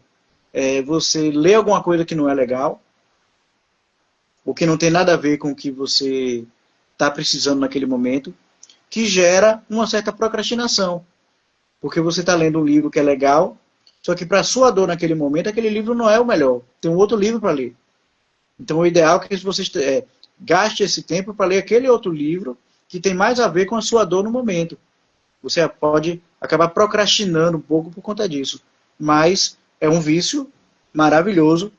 você lê alguma coisa que não é legal, ou que não tem nada a ver com o que você está precisando naquele momento, que gera uma certa procrastinação. Porque você está lendo um livro que é legal, só que para sua dor naquele momento, aquele livro não é o melhor. Tem um outro livro para ler. Então, o ideal é que você gaste esse tempo para ler aquele outro livro que tem mais a ver com a sua dor no momento. Você pode acabar procrastinando um pouco por conta disso. Mas é um vício maravilhoso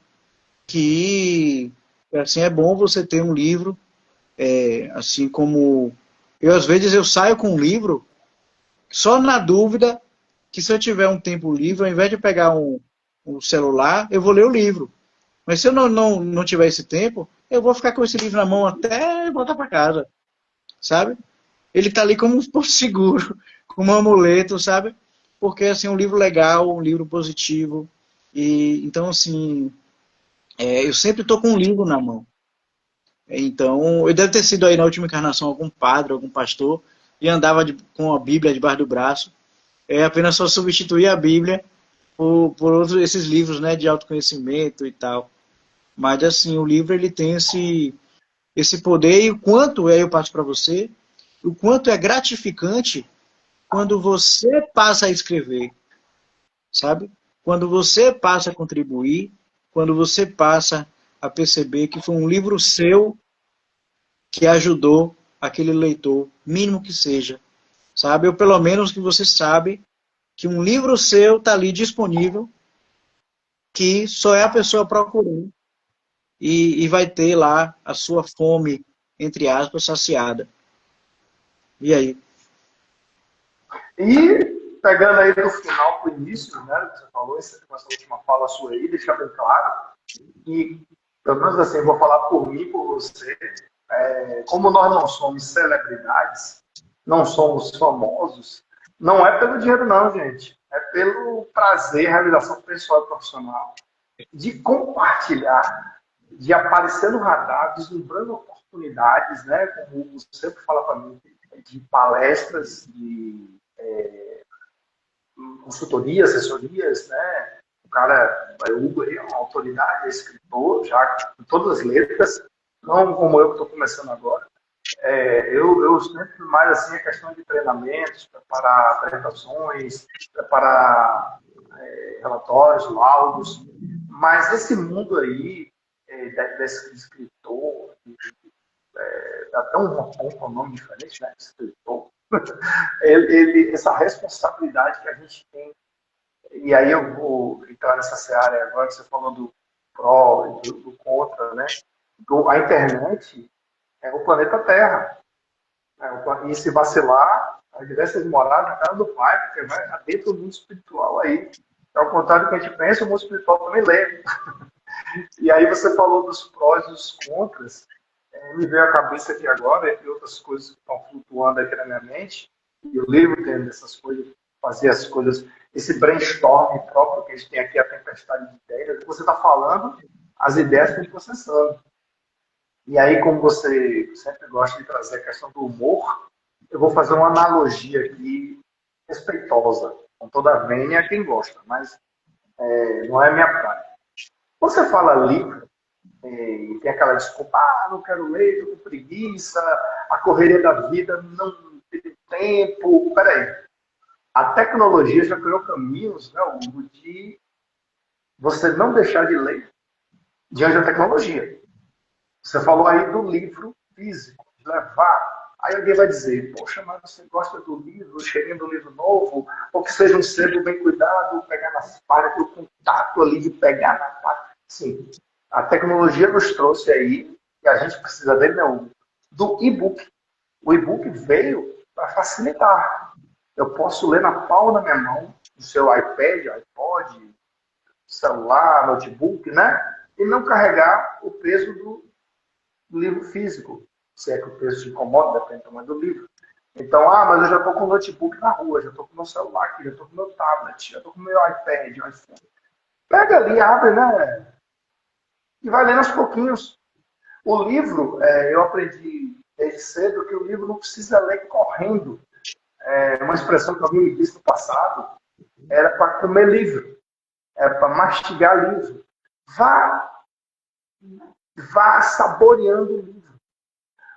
que, assim, é bom você ter um livro, assim como... às vezes, eu saio com um livro só na dúvida que se eu tiver um tempo livre, ao invés de pegar um celular, eu vou ler o livro. Mas se eu não tiver esse tempo, eu vou ficar com esse livro na mão até voltar para casa, sabe? Ele está ali como um porto seguro, como um amuleto, sabe? Porque, assim, é um livro legal, um livro positivo. E, então, assim, eu sempre estou com um livro na mão. Então, eu deve ter sido aí na última encarnação algum padre, algum pastor, e andava com a Bíblia debaixo do braço. Apenas só substituir a Bíblia por outros, esses livros, né, de autoconhecimento e tal. Mas, assim, o livro ele tem esse poder, e o quanto, aí eu passo para você, o quanto é gratificante quando você passa a escrever, sabe? Quando você passa a contribuir, quando você passa a perceber que foi um livro seu que ajudou aquele leitor, mínimo que seja, sabe? Ou pelo menos que você sabe que um livro seu está ali disponível, que só é a pessoa procurando e vai ter lá a sua fome, entre aspas, saciada. E aí? E pegando aí do final para o início, né, que você falou, essa última fala sua aí, deixar bem claro, e pelo menos assim, eu vou falar por mim, por você, como nós não somos celebridades, não somos famosos, não é pelo dinheiro não, gente, é pelo prazer, realização pessoal e profissional, de compartilhar, de aparecer no radar, deslumbrando oportunidades, né, como o sempre fala para mim, de palestras, de consultoria, assessorias, né? O cara, o Hugo é uma autoridade, é escritor, já com todas as letras, não como eu que estou começando agora. Eu sempre mais assim a questão de treinamentos, preparar apresentações, preparar relatórios, laudos, mas esse mundo aí desse escritor, até um nome diferente, né? Escritor, essa responsabilidade que a gente tem, e aí eu vou entrar nessa seara agora que você falou do pró e do contra, né? A internet é o planeta Terra. E se vacilar, as diversas moradas na casa do pai, porque vai dentro do mundo espiritual aí. Ao contrário do que a gente pensa, o mundo espiritual também lê. E aí você falou dos prós e dos contras. Me veio à cabeça aqui agora, entre outras coisas que estão flutuando aqui na minha mente, e o livro tem essas coisas, fazer as coisas, esse brainstorm próprio que a gente tem aqui, a tempestade de ideias, que você está falando, as ideias que a gente processando. E aí, como você sempre gosta de trazer a questão do humor, eu vou fazer uma analogia aqui respeitosa, com toda a vênia quem gosta, mas não é minha praia. Quando você fala livro, e tem aquela desculpa, não quero ler, estou com preguiça, a correria da vida, não tem tempo. Peraí, a tecnologia já criou caminhos, né, Hugo, de você não deixar de ler diante da tecnologia. Você falou aí do livro físico, de levar. Aí alguém vai dizer, poxa, mas você gosta do livro, o cheirinho do livro novo, ou que seja um sebo bem cuidado, pegar nas páginas, o contato ali de pegar na página. Sim, a tecnologia nos trouxe aí, e a gente precisa dele, não, do e-book. O e-book veio para facilitar. Eu posso ler na palma da minha mão, no seu iPad, iPod, celular, notebook, né? E não carregar o peso do livro físico. Se é que o peso te incomoda, depende do tamanho do livro. Então, mas eu já estou com o notebook na rua, já estou com o meu celular aqui, já estou com o meu tablet, já estou com o meu iPad, iPhone. Pega ali, abre, né? E vai lendo aos pouquinhos. O livro, eu aprendi desde cedo que o livro não precisa ler correndo. Uma expressão que alguém me disse no passado, era para comer livro, era para mastigar livro. Vá saboreando o livro.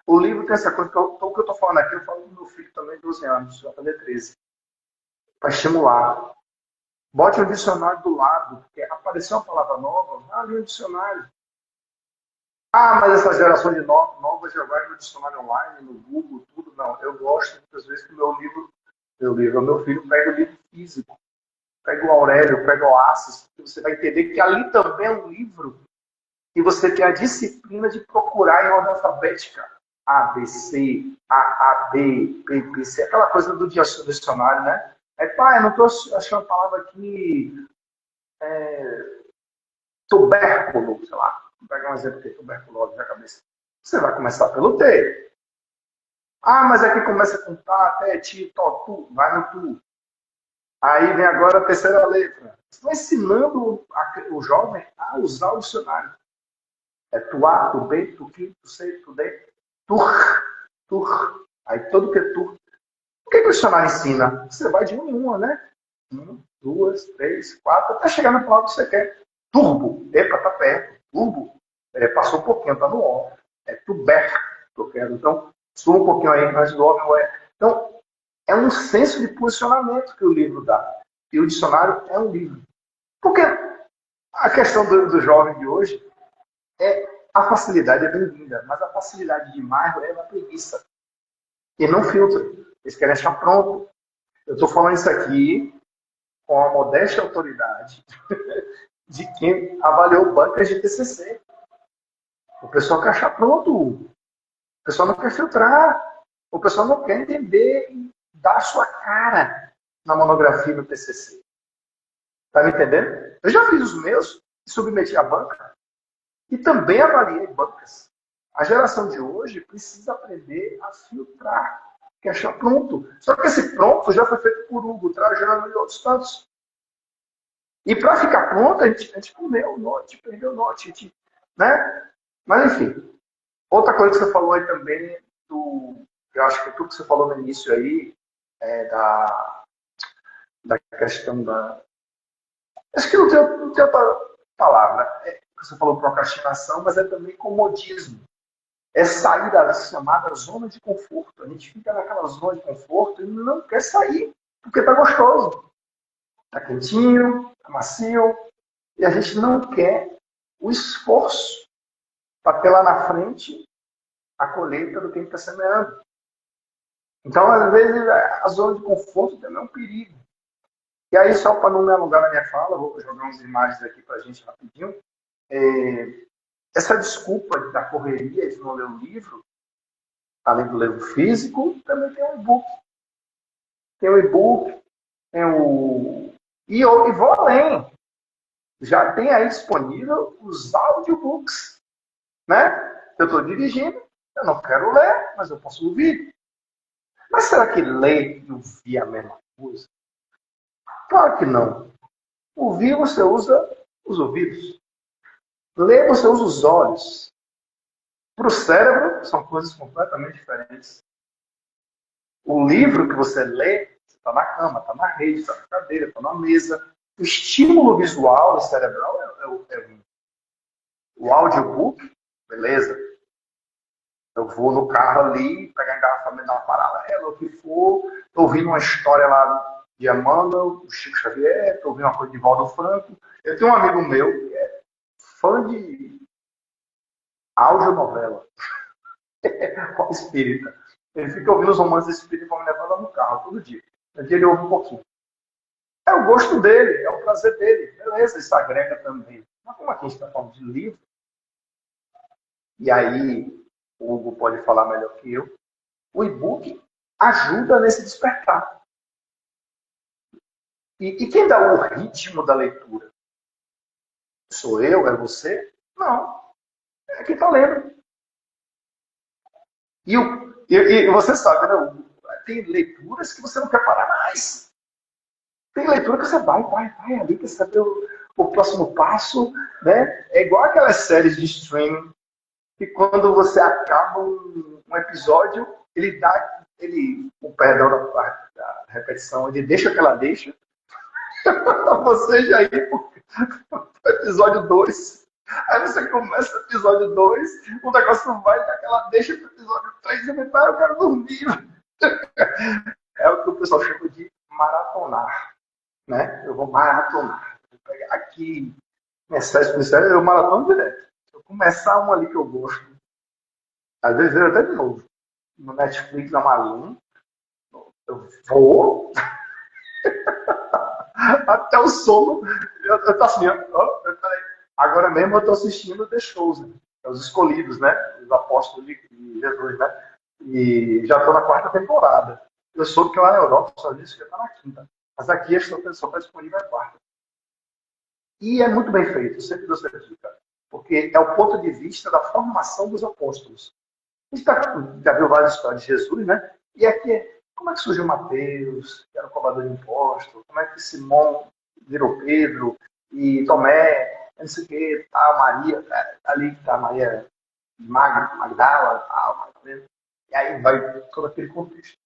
O livro tem essa coisa, o que eu estou falando aqui, eu falo com meu filho também, 12 anos, vai fazer 13. Para estimular. Bote um dicionário do lado, porque apareceu uma palavra nova, ali no dicionário. Mas essa geração de nova já vai no dicionário online, no Google, tudo. Não, eu gosto muitas vezes que o meu filho pega o livro físico. Pega o Aurélio, pega o Assis, porque você vai entender que ali também é um livro e você tem a disciplina de procurar em ordem alfabética. A, B, C, A, B, P, P, C, aquela coisa do dicionário, né? Pai, eu não estou achando a palavra aqui, tubérculo, sei lá. Vou pegar um exemplo aqui, tuberculose na cabeça. Você vai começar pelo T. Mas aqui começa com tá, até ti, to, tu, vai no tu. Aí vem agora a terceira letra. Você vai ensinando o jovem a usar o dicionário. Tu A, tu B, tu Q, tu C, tu D, tur. Aí todo que é tur. O que o dicionário ensina? Você vai de uma em uma, né? 1, 2, 3, 4, até chegar na palavra que você quer. Turbo. Epa, tá perto. Turbo. Passou um pouquinho, tá no O. Tuber, que eu quero. Então, sua um pouquinho aí, mas do O não é. Então, é um senso de posicionamento que o livro dá. E o dicionário é um livro. Porque a questão do jovem de hoje a facilidade é bem-vinda, mas a facilidade demais leva a preguiça. E não filtra. Eles querem achar pronto. Eu estou falando isso aqui com a modesta autoridade de quem avaliou bancas de TCC. O pessoal quer achar pronto. O pessoal não quer filtrar. O pessoal não quer entender e dar a sua cara na monografia no TCC. Tá me entendendo? Eu já fiz os meus e submeti à banca. E também avaliei bancas. A geração de hoje precisa aprender a filtrar, que achar pronto. Só que esse pronto já foi feito por Hugo Trajano e outros tantos. E para ficar pronto, a gente perdeu o note, né? Mas enfim, outra coisa que você falou aí também, eu acho que tudo que você falou no início aí, da questão da... Acho que não tem outra palavra. Você falou procrastinação, mas é também comodismo. é sair da chamada zona de conforto. A gente fica naquela zona de conforto e não quer sair, porque está gostoso. Está quentinho, está macio, e a gente não quer o esforço para ter lá na frente a colheita do que a gente está semeando. Então, às vezes, a zona de conforto também é um perigo. E aí, só para não me alongar na minha fala, vou jogar umas imagens aqui para a gente rapidinho. Essa desculpa da correria de não ler o livro, além do livro físico, também tem um e-book. Tem o e-book, tem o... E vou além. Já tem aí disponível os audiobooks. Né? Eu estou dirigindo, eu não quero ler, mas eu posso ouvir. Mas será que ler e ouvir é a mesma coisa? Claro que não. Ouvir você usa os ouvidos. Ler você usa os olhos. Para o cérebro, são coisas completamente diferentes. O livro que você lê, você está na cama, está na rede, está na cadeira, está na mesa. O estímulo visual e cerebral é o audiobook, beleza. Eu vou no carro ali, pegar engarrafamento na paralela, o que for. Estou ouvindo uma história lá de Amanda, o Chico Xavier, estou ouvindo uma coisa de Valdo Franco. Eu tenho um amigo meu que é fã de audionovela. Espírita. Ele fica ouvindo os romances espíritas e me levando no carro todo dia. No dia ele ouve um pouquinho. É o gosto dele, é o prazer dele. Beleza, isso agrega também. Mas como aqui a gente está falando de livro, e aí o Hugo pode falar melhor que eu, o e-book ajuda nesse despertar. E quem dá o ritmo da leitura? Sou eu? É você? Não. É quem está lendo. E você sabe, né? Tem leituras que você não quer parar mais. Tem leitura que você vai ali, quer saber o próximo passo, né? É igual aquelas séries de streaming que quando você acaba um episódio, o perdão da repetição, ele deixa que ela deixa, você já ir pro episódio 2. Aí você começa o episódio 2, o negócio não vai, aquela deixa pro episódio 3, e você fala, eu quero dormir. É o que o pessoal chama de maratonar. Né? Eu vou maratonar. Vou pegar aqui, eu maratono direto. Se eu começar um ali que eu gosto, às vezes eu até de novo. No Netflix, na Amazon, eu vou até o sono. Eu tô assim, agora mesmo eu tô assistindo The Chosen, os escolhidos, né? Os apóstolos de Jesus, né? E já tô na 4ª temporada. Eu soube que lá na Europa só disse que já tá na 5ª. Mas aqui só está disponível a 4ª. E é muito bem feito, sempre dou essa dica. Porque é o ponto de vista da formação dos apóstolos. A gente já viu várias histórias de Jesus, né? E aqui como é que surgiu Mateus, que era o cobrador de impostos, como é que Simão virou Pedro, e Tomé, não sei o que, tal, Maria, ali que está Maria Magdala, tal, e aí vai todo aquele contexto.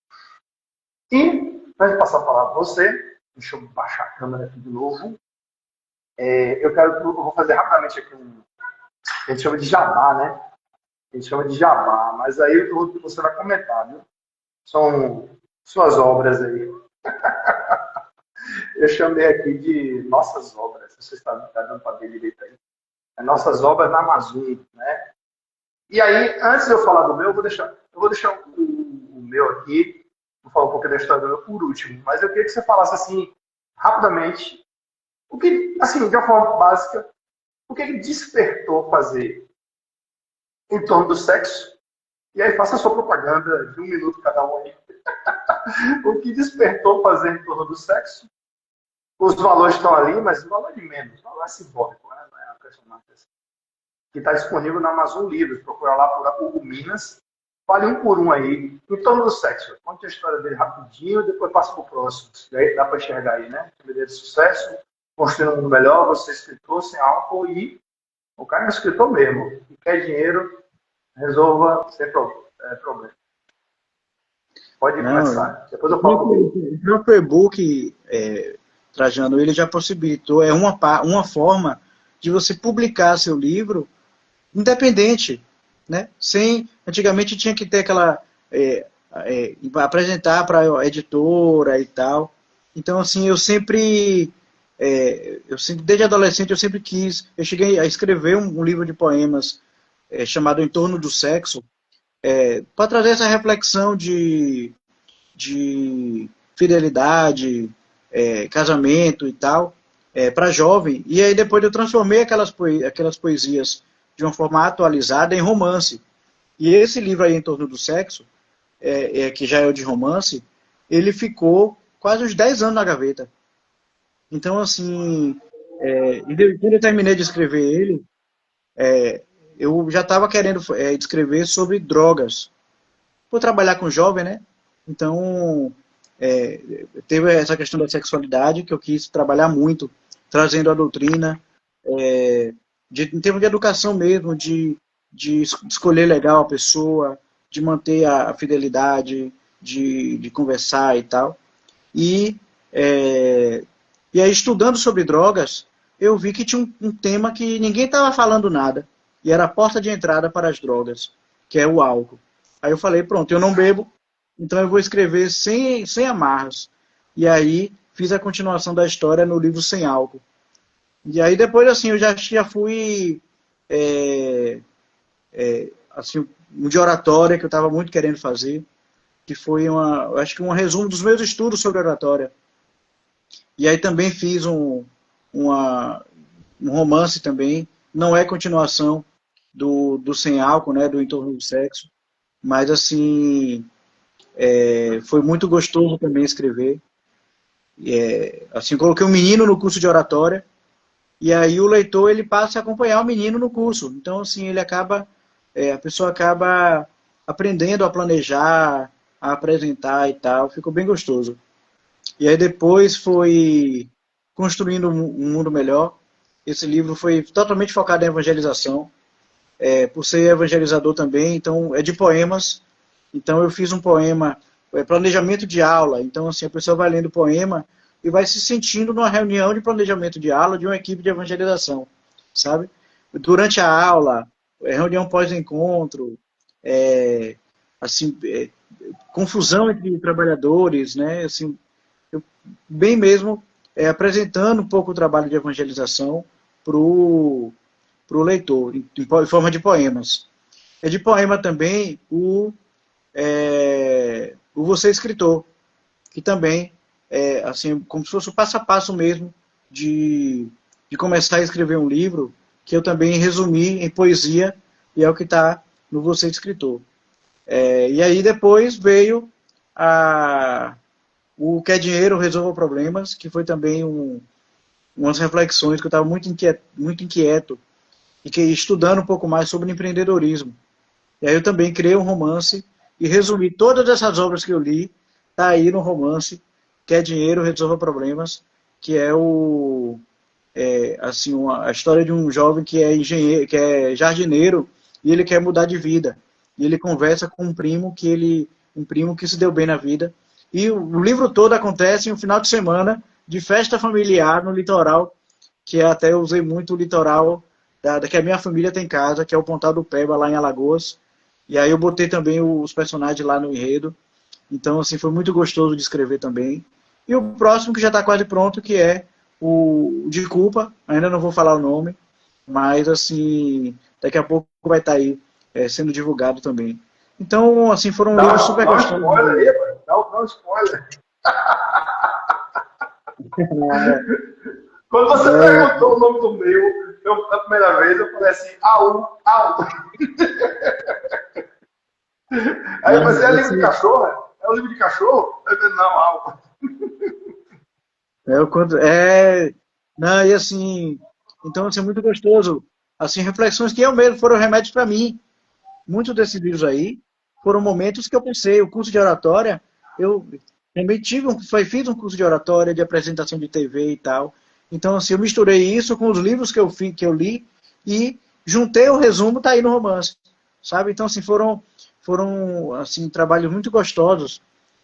E, antes de passar a palavra para você, deixa eu baixar a câmera aqui de novo. Eu vou fazer rapidamente aqui a gente chama de jabá, né? A gente chama de jabá, mas aí você vai comentar, viu? São suas obras aí. Eu chamei aqui de nossas obras. Você está dando para ver direito aí. É nossas obras na Amazon, né? E aí, antes de eu falar do meu, eu vou deixar o meu aqui. Vou falar um pouco da história do meu por último. Mas eu queria que você falasse assim, rapidamente, o que, assim, de uma forma básica, o que ele despertou fazer em torno do sexo. E aí faça a sua propaganda de 1 minuto cada um aí. O que despertou fazer em torno do sexo. Os valores estão ali, mas o valor de menos. O valor é simbólico, né? Não é uma personagem assim. Que está disponível na Amazon Livros. Procura lá por Hugo Minas. Fale um por um aí. Em torno do sexo. Conte a história dele rapidinho e depois passa para o próximo. E aí dá para enxergar aí, né? Teoria de sucesso. Construindo um mundo melhor. Você é escritor sem álcool e o cara é escritor mesmo. E quer dinheiro, resolva sem problema. Pode começar. Depois eu falo. O próprio e-book, Trajano, ele já possibilitou, uma forma de você publicar seu livro independente. né? Antigamente tinha que ter aquela apresentar para a editora e tal. Então assim, eu sempre desde adolescente eu sempre quis, eu cheguei a escrever um livro de poemas chamado Em Torno do Sexo, para trazer essa reflexão de fidelidade, casamento e tal, para jovem. E aí depois eu transformei aquelas poesias de uma forma atualizada em romance. E esse livro aí, Em Torno do Sexo, que já é o de romance, ele ficou quase uns 10 anos na gaveta. Então, assim, quando eu terminei de escrever ele, eu já estava querendo escrever sobre drogas. Por trabalhar com jovem, né? Então, teve essa questão da sexualidade que eu quis trabalhar muito, trazendo a doutrina, em termos de educação mesmo, de escolher legal a pessoa, de manter a fidelidade, de conversar e tal. E, e aí, estudando sobre drogas, eu vi que tinha um tema que ninguém estava falando nada, e era a porta de entrada para as drogas, que é o álcool. Aí eu falei, pronto, eu não bebo, então eu vou escrever sem amarras. E aí fiz a continuação da história no livro Sem Álcool. E aí depois, assim, eu já fui assim, um de oratória que eu estava muito querendo fazer, que foi acho que um resumo dos meus estudos sobre oratória. E aí também fiz um romance também, não é continuação do Sem Álcool, né, do Em Torno do Sexo, mas assim, foi muito gostoso também escrever. Assim, coloquei um menino no curso de oratória, e aí o leitor ele passa a acompanhar o menino no curso. Então, assim, a pessoa acaba aprendendo a planejar, a apresentar e tal. Ficou bem gostoso. E aí depois foi Construindo um Mundo Melhor. Esse livro foi totalmente focado em evangelização. Por ser evangelizador também, então é de poemas. Então eu fiz um poema, planejamento de aula. Então assim, a pessoa vai lendo o poema e vai se sentindo numa reunião de planejamento de aula de uma equipe de evangelização, sabe? Durante a aula, reunião pós-encontro, assim, confusão entre trabalhadores, né? Assim, bem mesmo apresentando um pouco o trabalho de evangelização para o leitor, em forma de poemas. É de poema também o Você Escritor, que também assim, como se fosse o passo a passo mesmo de começar a escrever um livro, que eu também resumi em poesia, e é o que está no Você Escritor. E aí depois veio o Quer Dinheiro, Resolva Problemas, que foi também umas reflexões que eu estava muito inquieto, e que estudando um pouco mais sobre empreendedorismo. E aí eu também criei um romance e resumi todas essas obras que eu li, tá aí no romance Quer Dinheiro, Resolva Problemas, que é assim, a história de um jovem que é engenheiro, que é jardineiro, e ele quer mudar de vida. E ele conversa com um primo que se deu bem na vida. E o livro todo acontece em um final de semana de festa familiar no litoral, que até eu usei muito o litoral que a minha família tem em casa, que é o Pontal do Peba, lá em Alagoas. E aí eu botei também os personagens lá no enredo. Então, assim, foi muito gostoso de escrever também. E o próximo que já está quase pronto, que é o De Culpa. Ainda não vou falar o nome, mas, assim, daqui a pouco vai estar aí sendo divulgado também. Então, assim, foram livros super gostosos. Dá um spoiler aí, mano. Dá um spoiler. Quando você perguntou o nome do meu, a primeira vez, eu falei assim, au. Aí você é livro de cachorro? É um livro de cachorro? Eu falei, não, au. Não, e assim, então, assim, é muito gostoso. Assim, reflexões que eu mesmo foram remédios para mim. Muitos desses livros aí foram momentos que eu pensei, o curso de oratória, eu também fiz um curso de oratória, de apresentação de TV e tal. Então, assim, eu misturei isso com os livros que eu li e juntei o resumo, tá aí no romance, sabe? Então, assim, foram assim, trabalhos muito gostosos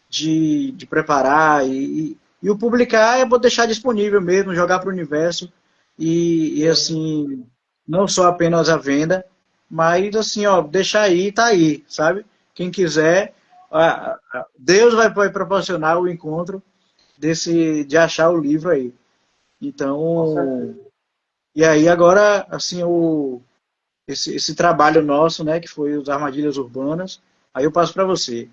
de preparar e o publicar é deixar disponível mesmo, jogar para o universo e, assim, não só apenas a venda, mas assim, ó, deixa aí, tá aí, sabe? Quem quiser, Deus vai proporcionar o encontro de achar o livro aí. Com Então, certeza. e aí agora, assim, esse trabalho nosso, né, que foi os Armadilhas Urbanas, aí eu passo para você.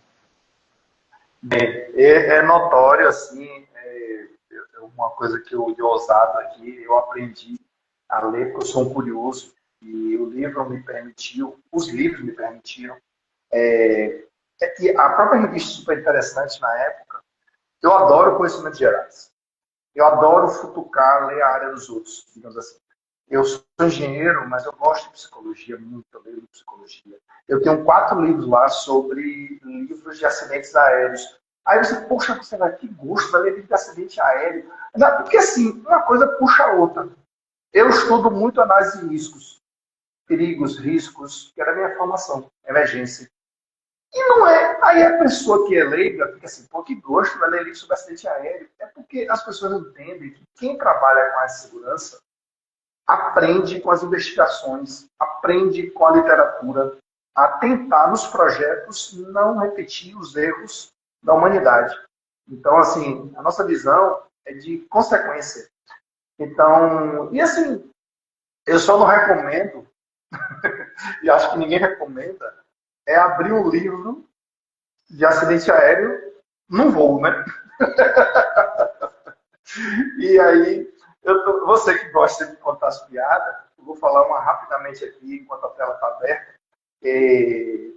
Bem, é notório, assim, uma coisa que eu, de ousado aqui, eu aprendi a ler porque eu sou um curioso e o livro me permitiu, os livros me permitiram. E a própria revista super interessante na época, eu adoro conhecimentos gerais. Eu adoro futucar, ler a área dos outros, digamos assim. Eu sou engenheiro, mas eu gosto de psicologia, muito, eu leio psicologia. Eu tenho 4 livros lá sobre livros de acidentes aéreos. Aí você, poxa, você vai, que gosto, vai ler livro de acidente aéreo. Não, porque assim, uma coisa puxa a outra. Eu estudo muito análise de riscos, perigos, riscos, que era a minha formação, emergência. E não é. Aí a pessoa que é leiga fica assim, pô, que gosto, vai ler livro sobre acidente aéreo. É porque as pessoas entendem que quem trabalha com a segurança aprende com as investigações, aprende com a literatura, a tentar nos projetos não repetir os erros da humanidade. Então, assim, a nossa visão é de consequência. Então, e assim, eu só não recomendo, e acho que ninguém recomenda, é abrir um livro de acidente aéreo num voo, né? E aí, você que gosta de contar as piadas, eu vou falar uma rapidamente aqui, enquanto a tela está aberta, é,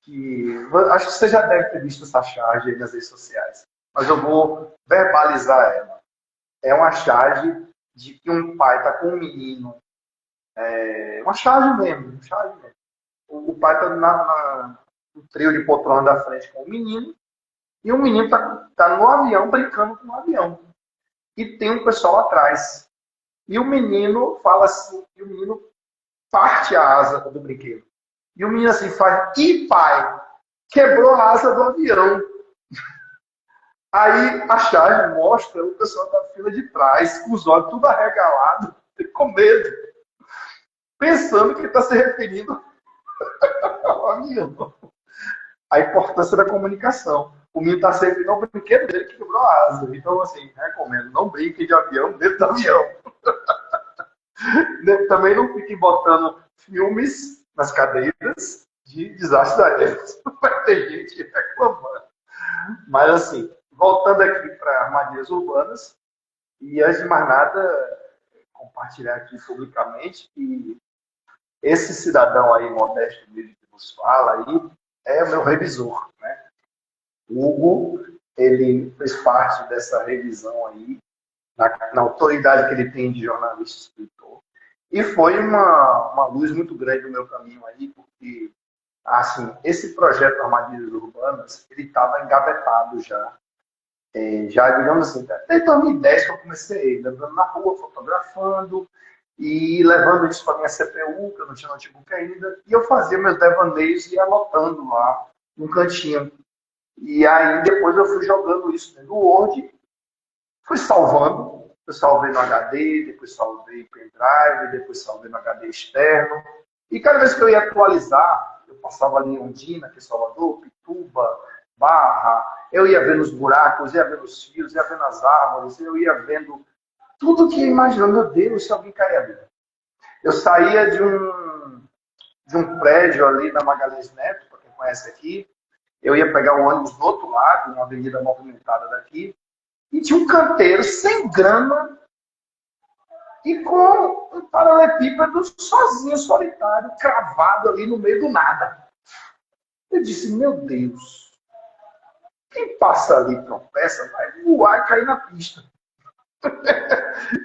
que acho que você já deve ter visto essa charge aí nas redes sociais, mas eu vou verbalizar ela. É uma charge de que um pai está com um menino, uma charge mesmo, uma charge mesmo. O pai está no trio de poltrona da frente com o menino, e o menino está no avião brincando com o avião. E tem um pessoal atrás. E o menino fala assim, e o menino parte a asa do brinquedo. E o menino assim faz, e pai, quebrou a asa do avião. Aí a charge mostra o pessoal da fila de trás, com os olhos tudo arregalados, com medo, pensando que está se referindo ao avião. A importância da comunicação. O menino está se referindo ao brinquedo dele que quebrou a asa. Então, assim, recomendo, não brinque de avião dentro do avião. Também não fiquem botando filmes nas cadeiras de desastres aéreos. Vai ter gente reclamando. Mas, assim, voltando aqui para armadilhas urbanas, e antes de mais nada, compartilhar aqui publicamente que esse cidadão aí, modesto mesmo que nos fala aí, é o meu revisor, né? O Hugo, ele fez parte dessa revisão aí, na autoridade que ele tem de jornalista e escritor. E foi uma luz muito grande no meu caminho aí, porque, assim, esse projeto Armadilhas Urbanas, ele estava engavetado já. Já, digamos assim, desde 2010 que eu comecei, andando na rua, fotografando e levando isso para minha CPU, que eu não tinha notebook ainda, e eu fazia meus devaneios e ia anotando lá, num cantinho. E aí depois eu fui jogando isso dentro do Word, fui salvando, eu salvei no HD, depois salvei em pendrive, depois salvei no HD externo. E cada vez que eu ia atualizar, eu passava ali em Ondina, que é Salvador, Pituba, Barra, eu ia vendo os buracos, ia vendo os fios, ia vendo as árvores, eu ia vendo tudo que imaginando, meu Deus, se alguém cair ali. Eu saía de um prédio ali na Magalhães Neto, para quem conhece aqui, eu ia pegar o ônibus do outro lado, uma avenida movimentada daqui, e tinha um canteiro sem grama e com um paralelepípedo sozinho, solitário, cravado ali no meio do nada. Eu disse, meu Deus, quem passa ali tropeça, vai voar e cair na pista.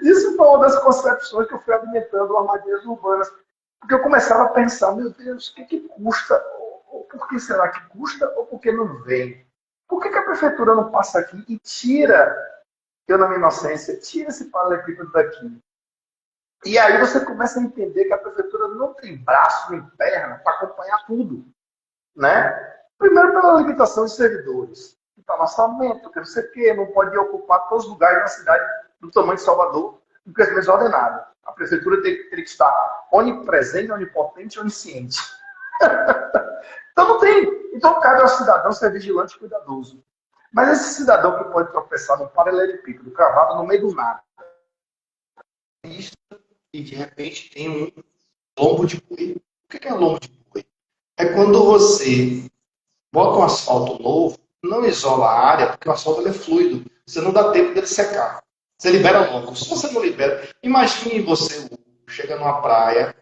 Isso foi uma das concepções que eu fui alimentando armadilhas urbanas. Porque eu começava a pensar, meu Deus, o que custa? Ou por que será que custa? Ou por que não vem? Por que a prefeitura não passa aqui e tira, eu na minha inocência, tira esse paralelepípedo daqui? E aí você começa a entender que a prefeitura não tem braço nem perna para acompanhar tudo, né? Primeiro pela limitação de servidores. Que está no orçamento, que não sei o quê, não pode ocupar todos os lugares na cidade do tamanho de Salvador, um crescimento desordenado. A prefeitura teria que estar onipresente, onipotente e onisciente. Então não tem. Então cabe ao cidadão ser vigilante e cuidadoso. Mas esse cidadão que pode tropeçar num paralelepípedo cravado no meio do nada, e de repente tem um lombo de boi. O que é lombo de boi? É quando você bota um asfalto novo, não isola a área, porque o asfalto é fluido. Você não dá tempo dele secar. Você libera logo. Se você não libera, imagine você chega numa praia,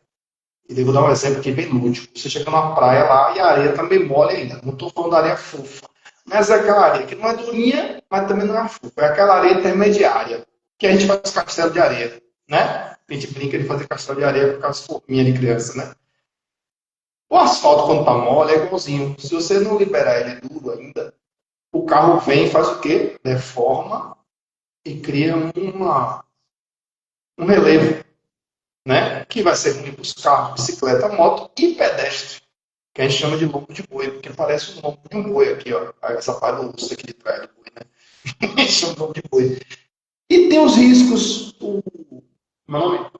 e eu vou dar um exemplo aqui bem lúdico. Você chega numa praia lá e a areia está bem mole ainda. Não estou falando da areia fofa. Mas é aquela areia que não é durinha, mas também não é fofa. É aquela areia intermediária, que a gente faz castelo de areia, né? A gente brinca de fazer castelo de areia por causa de forminha de criança, né? O asfalto, quando está mole, é igualzinho. Se você não liberar ele duro ainda, o carro vem e faz o quê? Deforma e cria um relevo, né? Que vai ser ruim para os carros, bicicleta, moto e pedestre, que a gente chama de lombo de boi, porque parece um lombo de um boi aqui, ó. Essa parte do osso aqui de trás do boi, né? A gente chama de lombo de boi. E tem os riscos. Meu nome?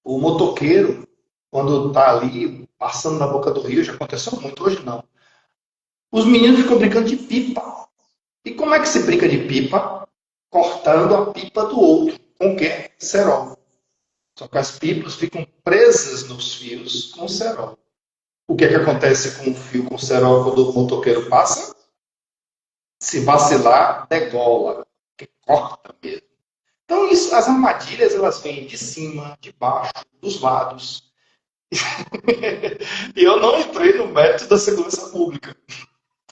O motoqueiro, quando está ali, passando na boca do rio, já aconteceu muito, hoje não. Os meninos ficam brincando de pipa. E como é que se brinca de pipa? Cortando a pipa do outro. Com o quê? Cerol. Só que as pipas ficam presas nos fios com cerol. O que é que acontece com o fio com cerol quando o motoqueiro passa? Se vacilar, degola. Que corta mesmo. Então, as armadilhas, elas vêm de cima, de baixo, dos lados. E eu não entrei no mérito da segurança pública.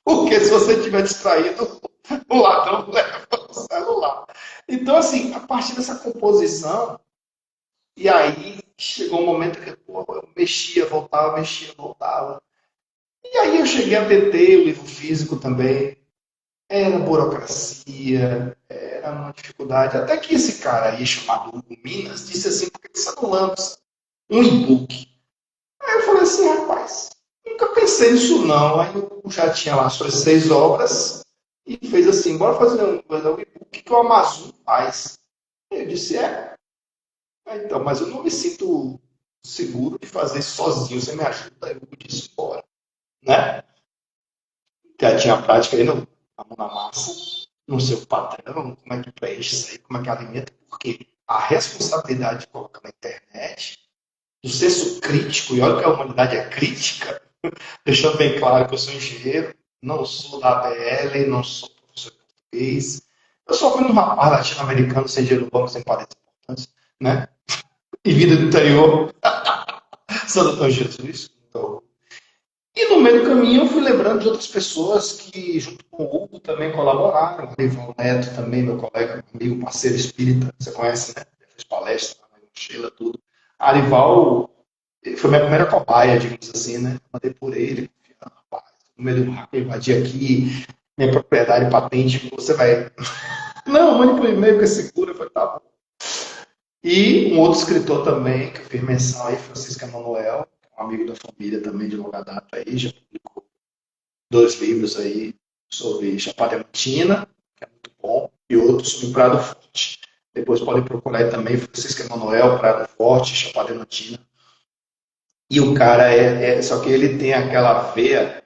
Porque se você estiver distraído, o ladrão leva o celular. Então, assim, a partir dessa composição, e aí chegou um momento que eu mexia, voltava. E aí eu cheguei a ter o livro físico também. Era burocracia, era uma dificuldade. Até que esse cara aí, chamado Hugo Minas, disse assim, por que você não lança um e-book? Aí eu falei assim, rapaz, nunca pensei nisso não. Aí eu já tinha lá suas 6 obras e fez assim, bora fazer um e-book que o Amazon faz. Aí eu disse, então, mas eu não me sinto seguro de fazer isso sozinho, você me ajuda? Aí eu disse, bora, né? Já tinha prática aí, não, a mão na massa, no seu padrão, como é que preenche isso aí, como é que alimenta, porque a responsabilidade de colocar na internet, do senso crítico, e olha que a humanidade é crítica, deixando bem claro que eu sou engenheiro, não sou da ABL, não sou professor de português, eu só fui um rapaz latino-americano sem dinheiro no banco, sem parentes importantes, né? E vida do interior, sou doutor Jesus, então. E no meio do caminho eu fui lembrando de outras pessoas que, junto com o Hugo, também colaboraram. O Arival Neto também, meu colega, amigo, parceiro espírita, você conhece, né? Fez palestra, mochila, tudo. Arival foi minha primeira cobaia, digamos assim, né? Mandei por ele, rapaz, no meio do mato, invadir aqui, minha propriedade patente, você vai. Não, mande por e-mail que é seguro. Eu falei, tá bom. E um outro escritor também, que eu fiz menção aí, Francisco Emanuel, um amigo da família também, de longa data aí, já publicou 2 livros aí sobre Chapada Diamantina, que é muito bom, e outro sobre Prado Forte. Depois podem procurar aí também Francisco Emanuel, Prado Forte, Chapada Diamantina. E o cara só que ele tem aquela veia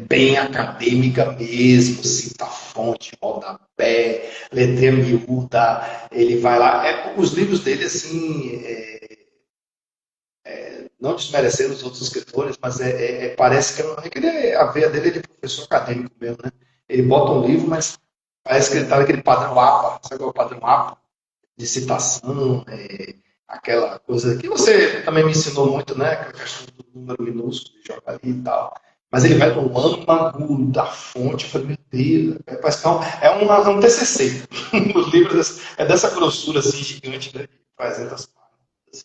bem acadêmica mesmo, cita fonte, rodapé, letra miúda, ele vai lá. Os livros dele, assim, não desmerecendo os outros escritores, mas parece que a veia dele é de professor acadêmico mesmo, né? Ele bota um livro, mas parece que ele está naquele padrão APA, sabe qual é o padrão APA? De citação, aquela coisa que você também me ensinou muito, né? Aquela questão do número minúsculo, de jogar ali e tal. Mas ele vai no âmago da fonte. Eu falei, meu Deus, parece que é um TCC. Os livros é dessa grossura assim, gigante, né? 300 páginas. Assim.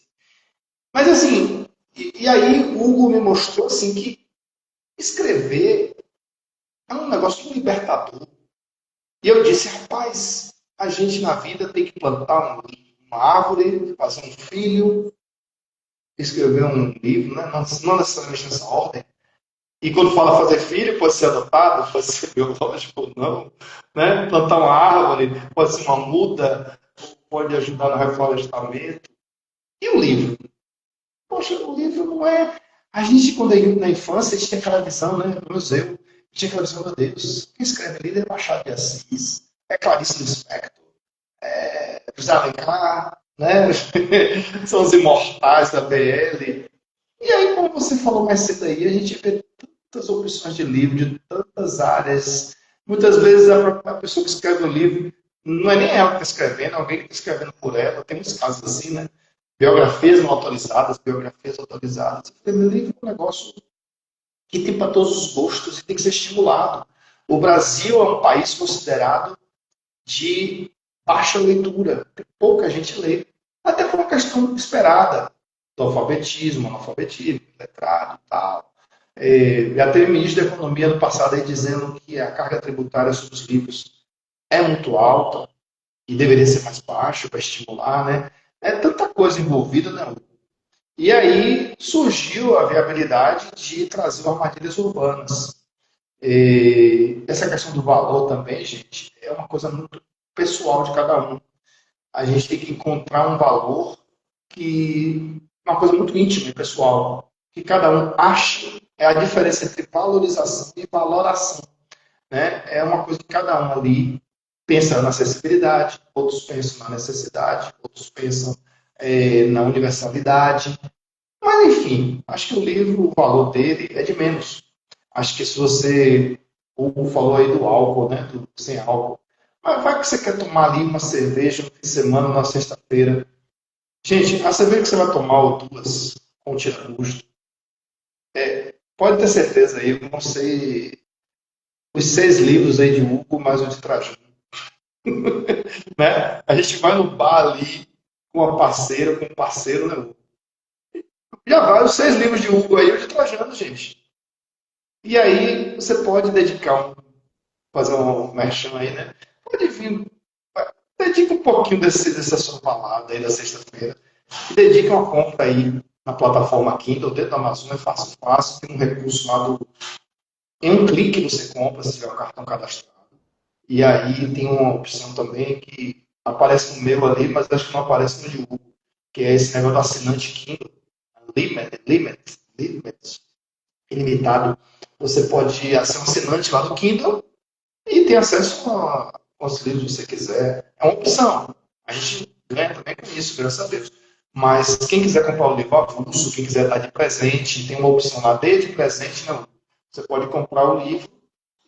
Mas assim, e aí o Hugo me mostrou assim, que escrever é um negócio muito libertador. E eu disse, rapaz, a gente na vida tem que plantar uma árvore, fazer um filho, escrever um livro, né? Não necessariamente nessa ordem. E quando fala fazer filho, pode ser adotado, pode ser biológico ou não. Né? Plantar uma árvore, pode ser uma muda, pode ajudar no reflorestamento. E o livro? Poxa, o livro não é. A gente, quando é na infância, a gente tem aquela visão, né? No museu, tinha aquela visão, meu Deus, quem escreve livro é Machado de Assis, é Clarice Lispector, é José Alencar, né? São os imortais da BL. E aí, como você falou mais cedo aí, a gente vê tantas opções de livro, de tantas áreas. Muitas vezes a pessoa que escreve o livro não é nem ela que está escrevendo, é alguém que está escrevendo por ela. Tem uns casos assim, né? Biografias não autorizadas, biografias autorizadas. O livro é um negócio que tem para todos os gostos e tem que ser estimulado. O Brasil é um país considerado de baixa leitura. Pouca gente lê. Até por uma questão esperada do alfabetismo, analfabetismo, letrado e tal. Já teve ministro da Economia no passado aí dizendo que a carga tributária sobre os livros é muito alta e deveria ser mais baixa para estimular, né? É tanta coisa envolvida, né? E aí surgiu a viabilidade de trazer armadilhas urbanas. Essa questão do valor também, gente, é uma coisa muito pessoal de cada um. A gente tem que encontrar um valor que uma coisa muito íntima e pessoal, que cada um acha é a diferença entre valorização e valoração, né? É uma coisa que cada um ali pensa na acessibilidade, outros pensam na necessidade, outros pensam na universalidade. Mas, enfim, acho que o livro, o valor dele é de menos. Acho que se você, o Hugo falou aí do álcool, né, do sem álcool, mas vai que você quer tomar ali uma cerveja no fim de semana, na sexta-feira. Gente, a cerveja que você vai tomar, ou duas, com tira-gosto, pode ter certeza aí, vão ser os 6 livros aí de Hugo, mais um de Trajano. Né? A gente vai no bar ali, com uma parceira, com um parceiro, né, Hugo? Já vai os 6 livros de Hugo aí, o de Trajano, gente. E aí você pode dedicar fazer um merchan aí, né? Pode vir, dedica um pouquinho dessa sua balada aí da sexta-feira. E dedica uma compra aí na plataforma Kindle, dentro da Amazon, é fácil, fácil. Tem um recurso lá em um clique você compra, se tiver o cartão cadastrado. E aí tem uma opção também que aparece no meu ali, mas acho que não aparece no de Hugo, que é esse negócio do assinante Kindle, ilimitado. Você pode ser um assinante lá do Kindle e ter acesso aos livros que você quiser. É uma opção. A gente ganha também com isso, graças a Deus. Mas quem quiser comprar o livro avulso, quem quiser dar de presente, tem uma opção lá de presente, não. Você pode comprar o livro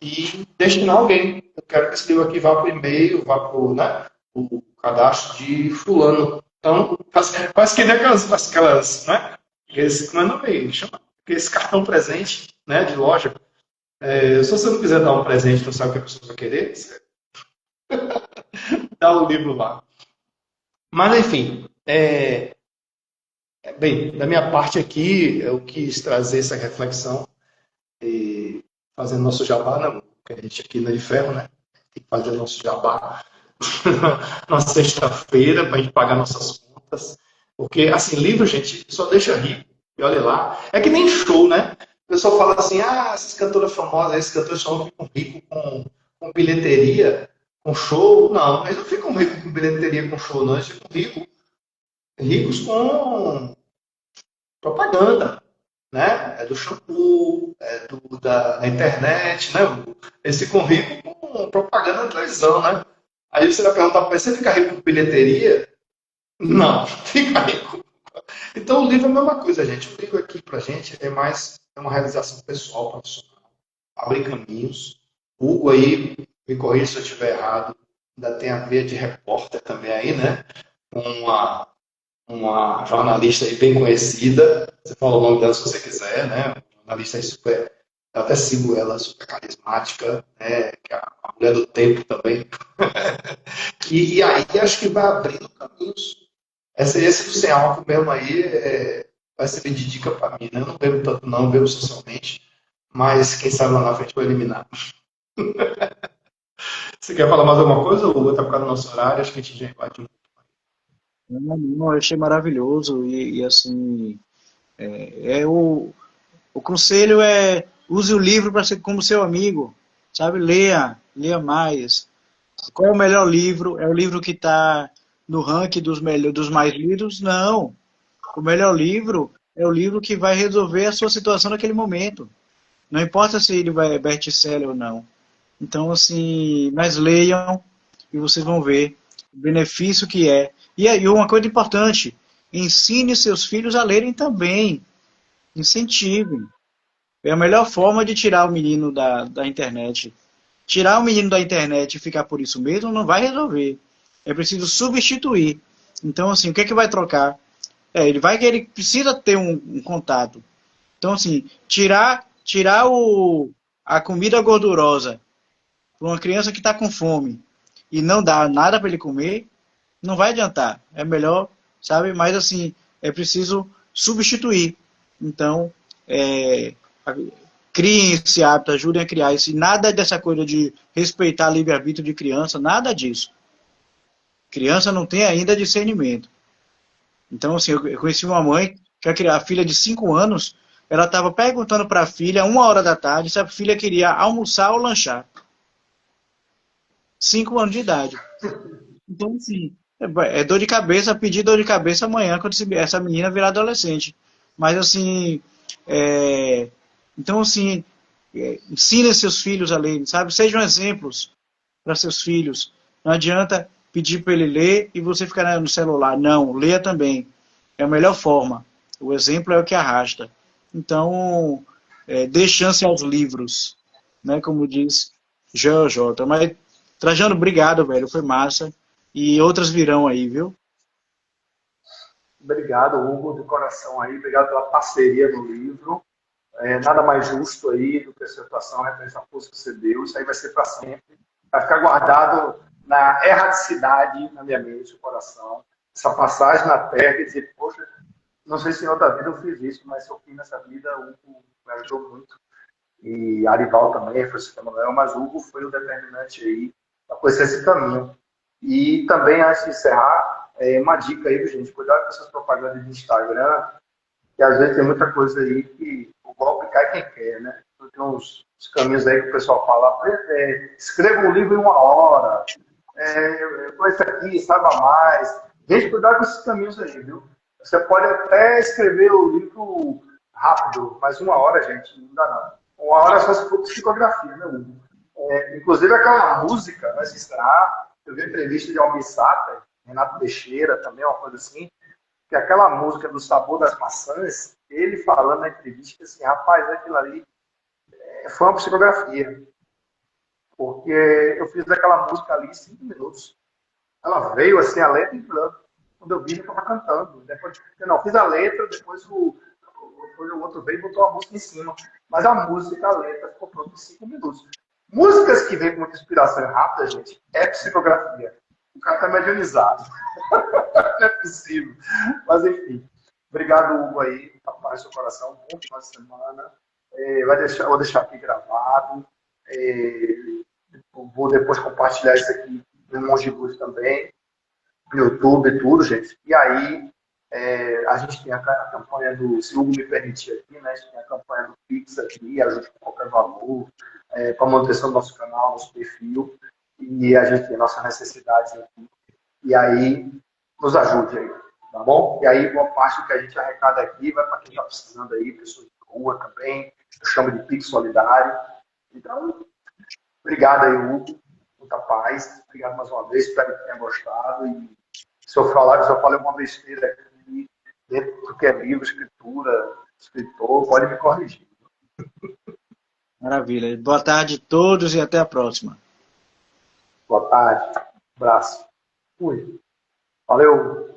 e destinar a alguém. Eu quero que esse livro aqui vá para o e-mail, vá para o cadastro de fulano. Então, faz que nem aquelas, né? Esse, não é nome, chama esse cartão presente, né, de loja. Se você não quiser dar um presente, não sabe o que a pessoa vai querer, você dá o livro lá. Mas, enfim, bem, da minha parte aqui, eu quis trazer essa reflexão, fazendo nosso jabá, não, porque a gente aqui não é de ferro, né? Tem que fazer nosso jabá na sexta-feira para a gente pagar nossas contas. Porque, assim, livro, gente, só deixa rico. E olha lá. É que nem show, né? O pessoal fala assim, essas cantoras famosas, esses cantores só ficam ricos com bilheteria, com show. Não, eles não ficam ricos com bilheteria, com show, não. Eles ficam ricos com propaganda, né? É do shampoo, da internet, né? Eles ficam ricos com propaganda na televisão, né? Aí você vai perguntar para ele, você fica rico com bilheteria? Não, fica rico. Então o livro é a mesma coisa, gente. O livro aqui pra gente é uma realização pessoal, profissional. Abrir caminhos. O Hugo aí, me corrija se eu estiver errado, ainda tem a veia de repórter também aí, né? Uma jornalista aí bem conhecida. Você fala o nome dela se você quiser, né? Uma jornalista aí super. Eu até sigo ela, super carismática, né? Que é a mulher do tempo também. E aí acho que vai abrindo caminhos. Esse do sem álcool mesmo aí vai servir de dica para mim, né? Eu não bebo tanto, não, bebo socialmente, mas quem sabe lá na frente vou eliminar. Você quer falar mais alguma coisa, Hugo? Está por causa do nosso horário, acho que a gente já invadiu. Não, eu achei maravilhoso e assim, o conselho é use o livro para ser como seu amigo, sabe? Leia mais. Qual é o melhor livro? É o livro que está no ranking dos mais lidos? Não. o melhor livro é o livro que vai resolver a sua situação naquele momento. Não importa se ele vai best-seller ou não. Então, assim, mas leiam e vocês vão ver o benefício que é. E aí, uma coisa importante, ensine seus filhos a lerem também. Incentivem. É a melhor forma de tirar o menino da internet. Tirar o menino da internet e ficar por isso mesmo não vai resolver. É preciso substituir. Então, assim, o que é que vai trocar? Ele precisa ter um contato. Então, assim, tirar a comida gordurosa para uma criança que está com fome e não dar nada para ele comer, não vai adiantar. É melhor, sabe? Mas, assim, é preciso substituir. Então, criem esse hábito, ajudem a criar isso. E nada dessa coisa de respeitar livre-arbítrio de criança, nada disso. Criança não tem ainda discernimento. Então, assim, eu conheci uma mãe que a filha de 5 anos, ela estava perguntando para a filha, 1h da tarde, se a filha queria almoçar ou lanchar. 5 anos de idade. Então, assim, é dor de cabeça, pedir dor de cabeça amanhã, quando essa menina virar adolescente. Mas, assim, então, assim, ensine seus filhos a ler, sabe? Sejam exemplos para seus filhos. Não adianta pedir para ele ler e você ficar no celular. Não, leia também. É a melhor forma. O exemplo é o que arrasta. Então, dê chance aos livros, né? Como diz JJ. Mas, Trajano, obrigado, velho. Foi massa. E outras virão aí, viu? Obrigado, Hugo, de coração aí. Obrigado pela parceria no livro. Nada mais justo aí do que a sua atuação, referência à força que você deu. Isso aí vai ser para sempre. Vai ficar guardado na erradicidade, na minha mente, no coração. Essa passagem na terra e dizer, poxa, não sei se em outra vida eu fiz isso, mas se eu fiz nessa vida, o Hugo me ajudou muito. E Arival também, Francisco Emanuel, mas o Hugo foi o determinante aí para conhecer esse caminho. E também, antes de encerrar, uma dica aí, gente, cuidado com essas propagandas de Instagram, que às vezes tem muita coisa aí que o golpe cai quem quer, né? Tem uns caminhos aí que o pessoal fala, escreva um livro em 1 hora, com isso aqui, saiba mais. Gente, cuidado com esses caminhos aí, viu? Você pode até escrever o livro rápido, mas 1 hora, gente, não dá não. 1 hora só se for psicografia, né, Hugo? Inclusive aquela música, vai se encerrar, eu vi a entrevista de Almir Sater, Renato Teixeira também, uma coisa assim, que aquela música do Sabor das Maçãs, ele falando na entrevista assim, rapaz, aquilo ali foi uma psicografia. Porque eu fiz aquela música ali em 5 minutos. Ela veio assim, a letra em branco. Quando eu vi, eu estava cantando. Depois, não, fiz a letra, depois o outro veio e botou a música em cima. Mas a música, a letra, ficou pronta em 5 minutos. Músicas que vêm com muita inspiração rápida, gente, é psicografia. O cara está medianizado. Não é possível. Mas, enfim. Obrigado, Hugo, aí. A paz do seu coração. Bom final de semana. Vou deixar aqui gravado. Vou depois compartilhar isso aqui no Monte de Luz também. No YouTube e tudo, gente. E aí, a gente tem a campanha do, se o Hugo me permitir aqui, né? A gente tem a campanha do Pix aqui, ajuda com qualquer valor, para a manutenção do nosso canal, nosso perfil. E a gente tem nossas necessidades aqui. E aí, nos ajude aí, tá bom? E aí, boa parte do que a gente arrecada aqui vai para quem está precisando aí, pessoas de rua também. Eu chamo de Pix Solidário. Então, obrigado aí, Hugo. Muita paz. Obrigado mais uma vez. Espero que tenha gostado. E se eu falei uma besteira aqui, dentro do que é livro, escritura, escritor, pode me corrigir. Maravilha. Boa tarde a todos e até a próxima. Boa tarde. Abraço. Fui. Valeu.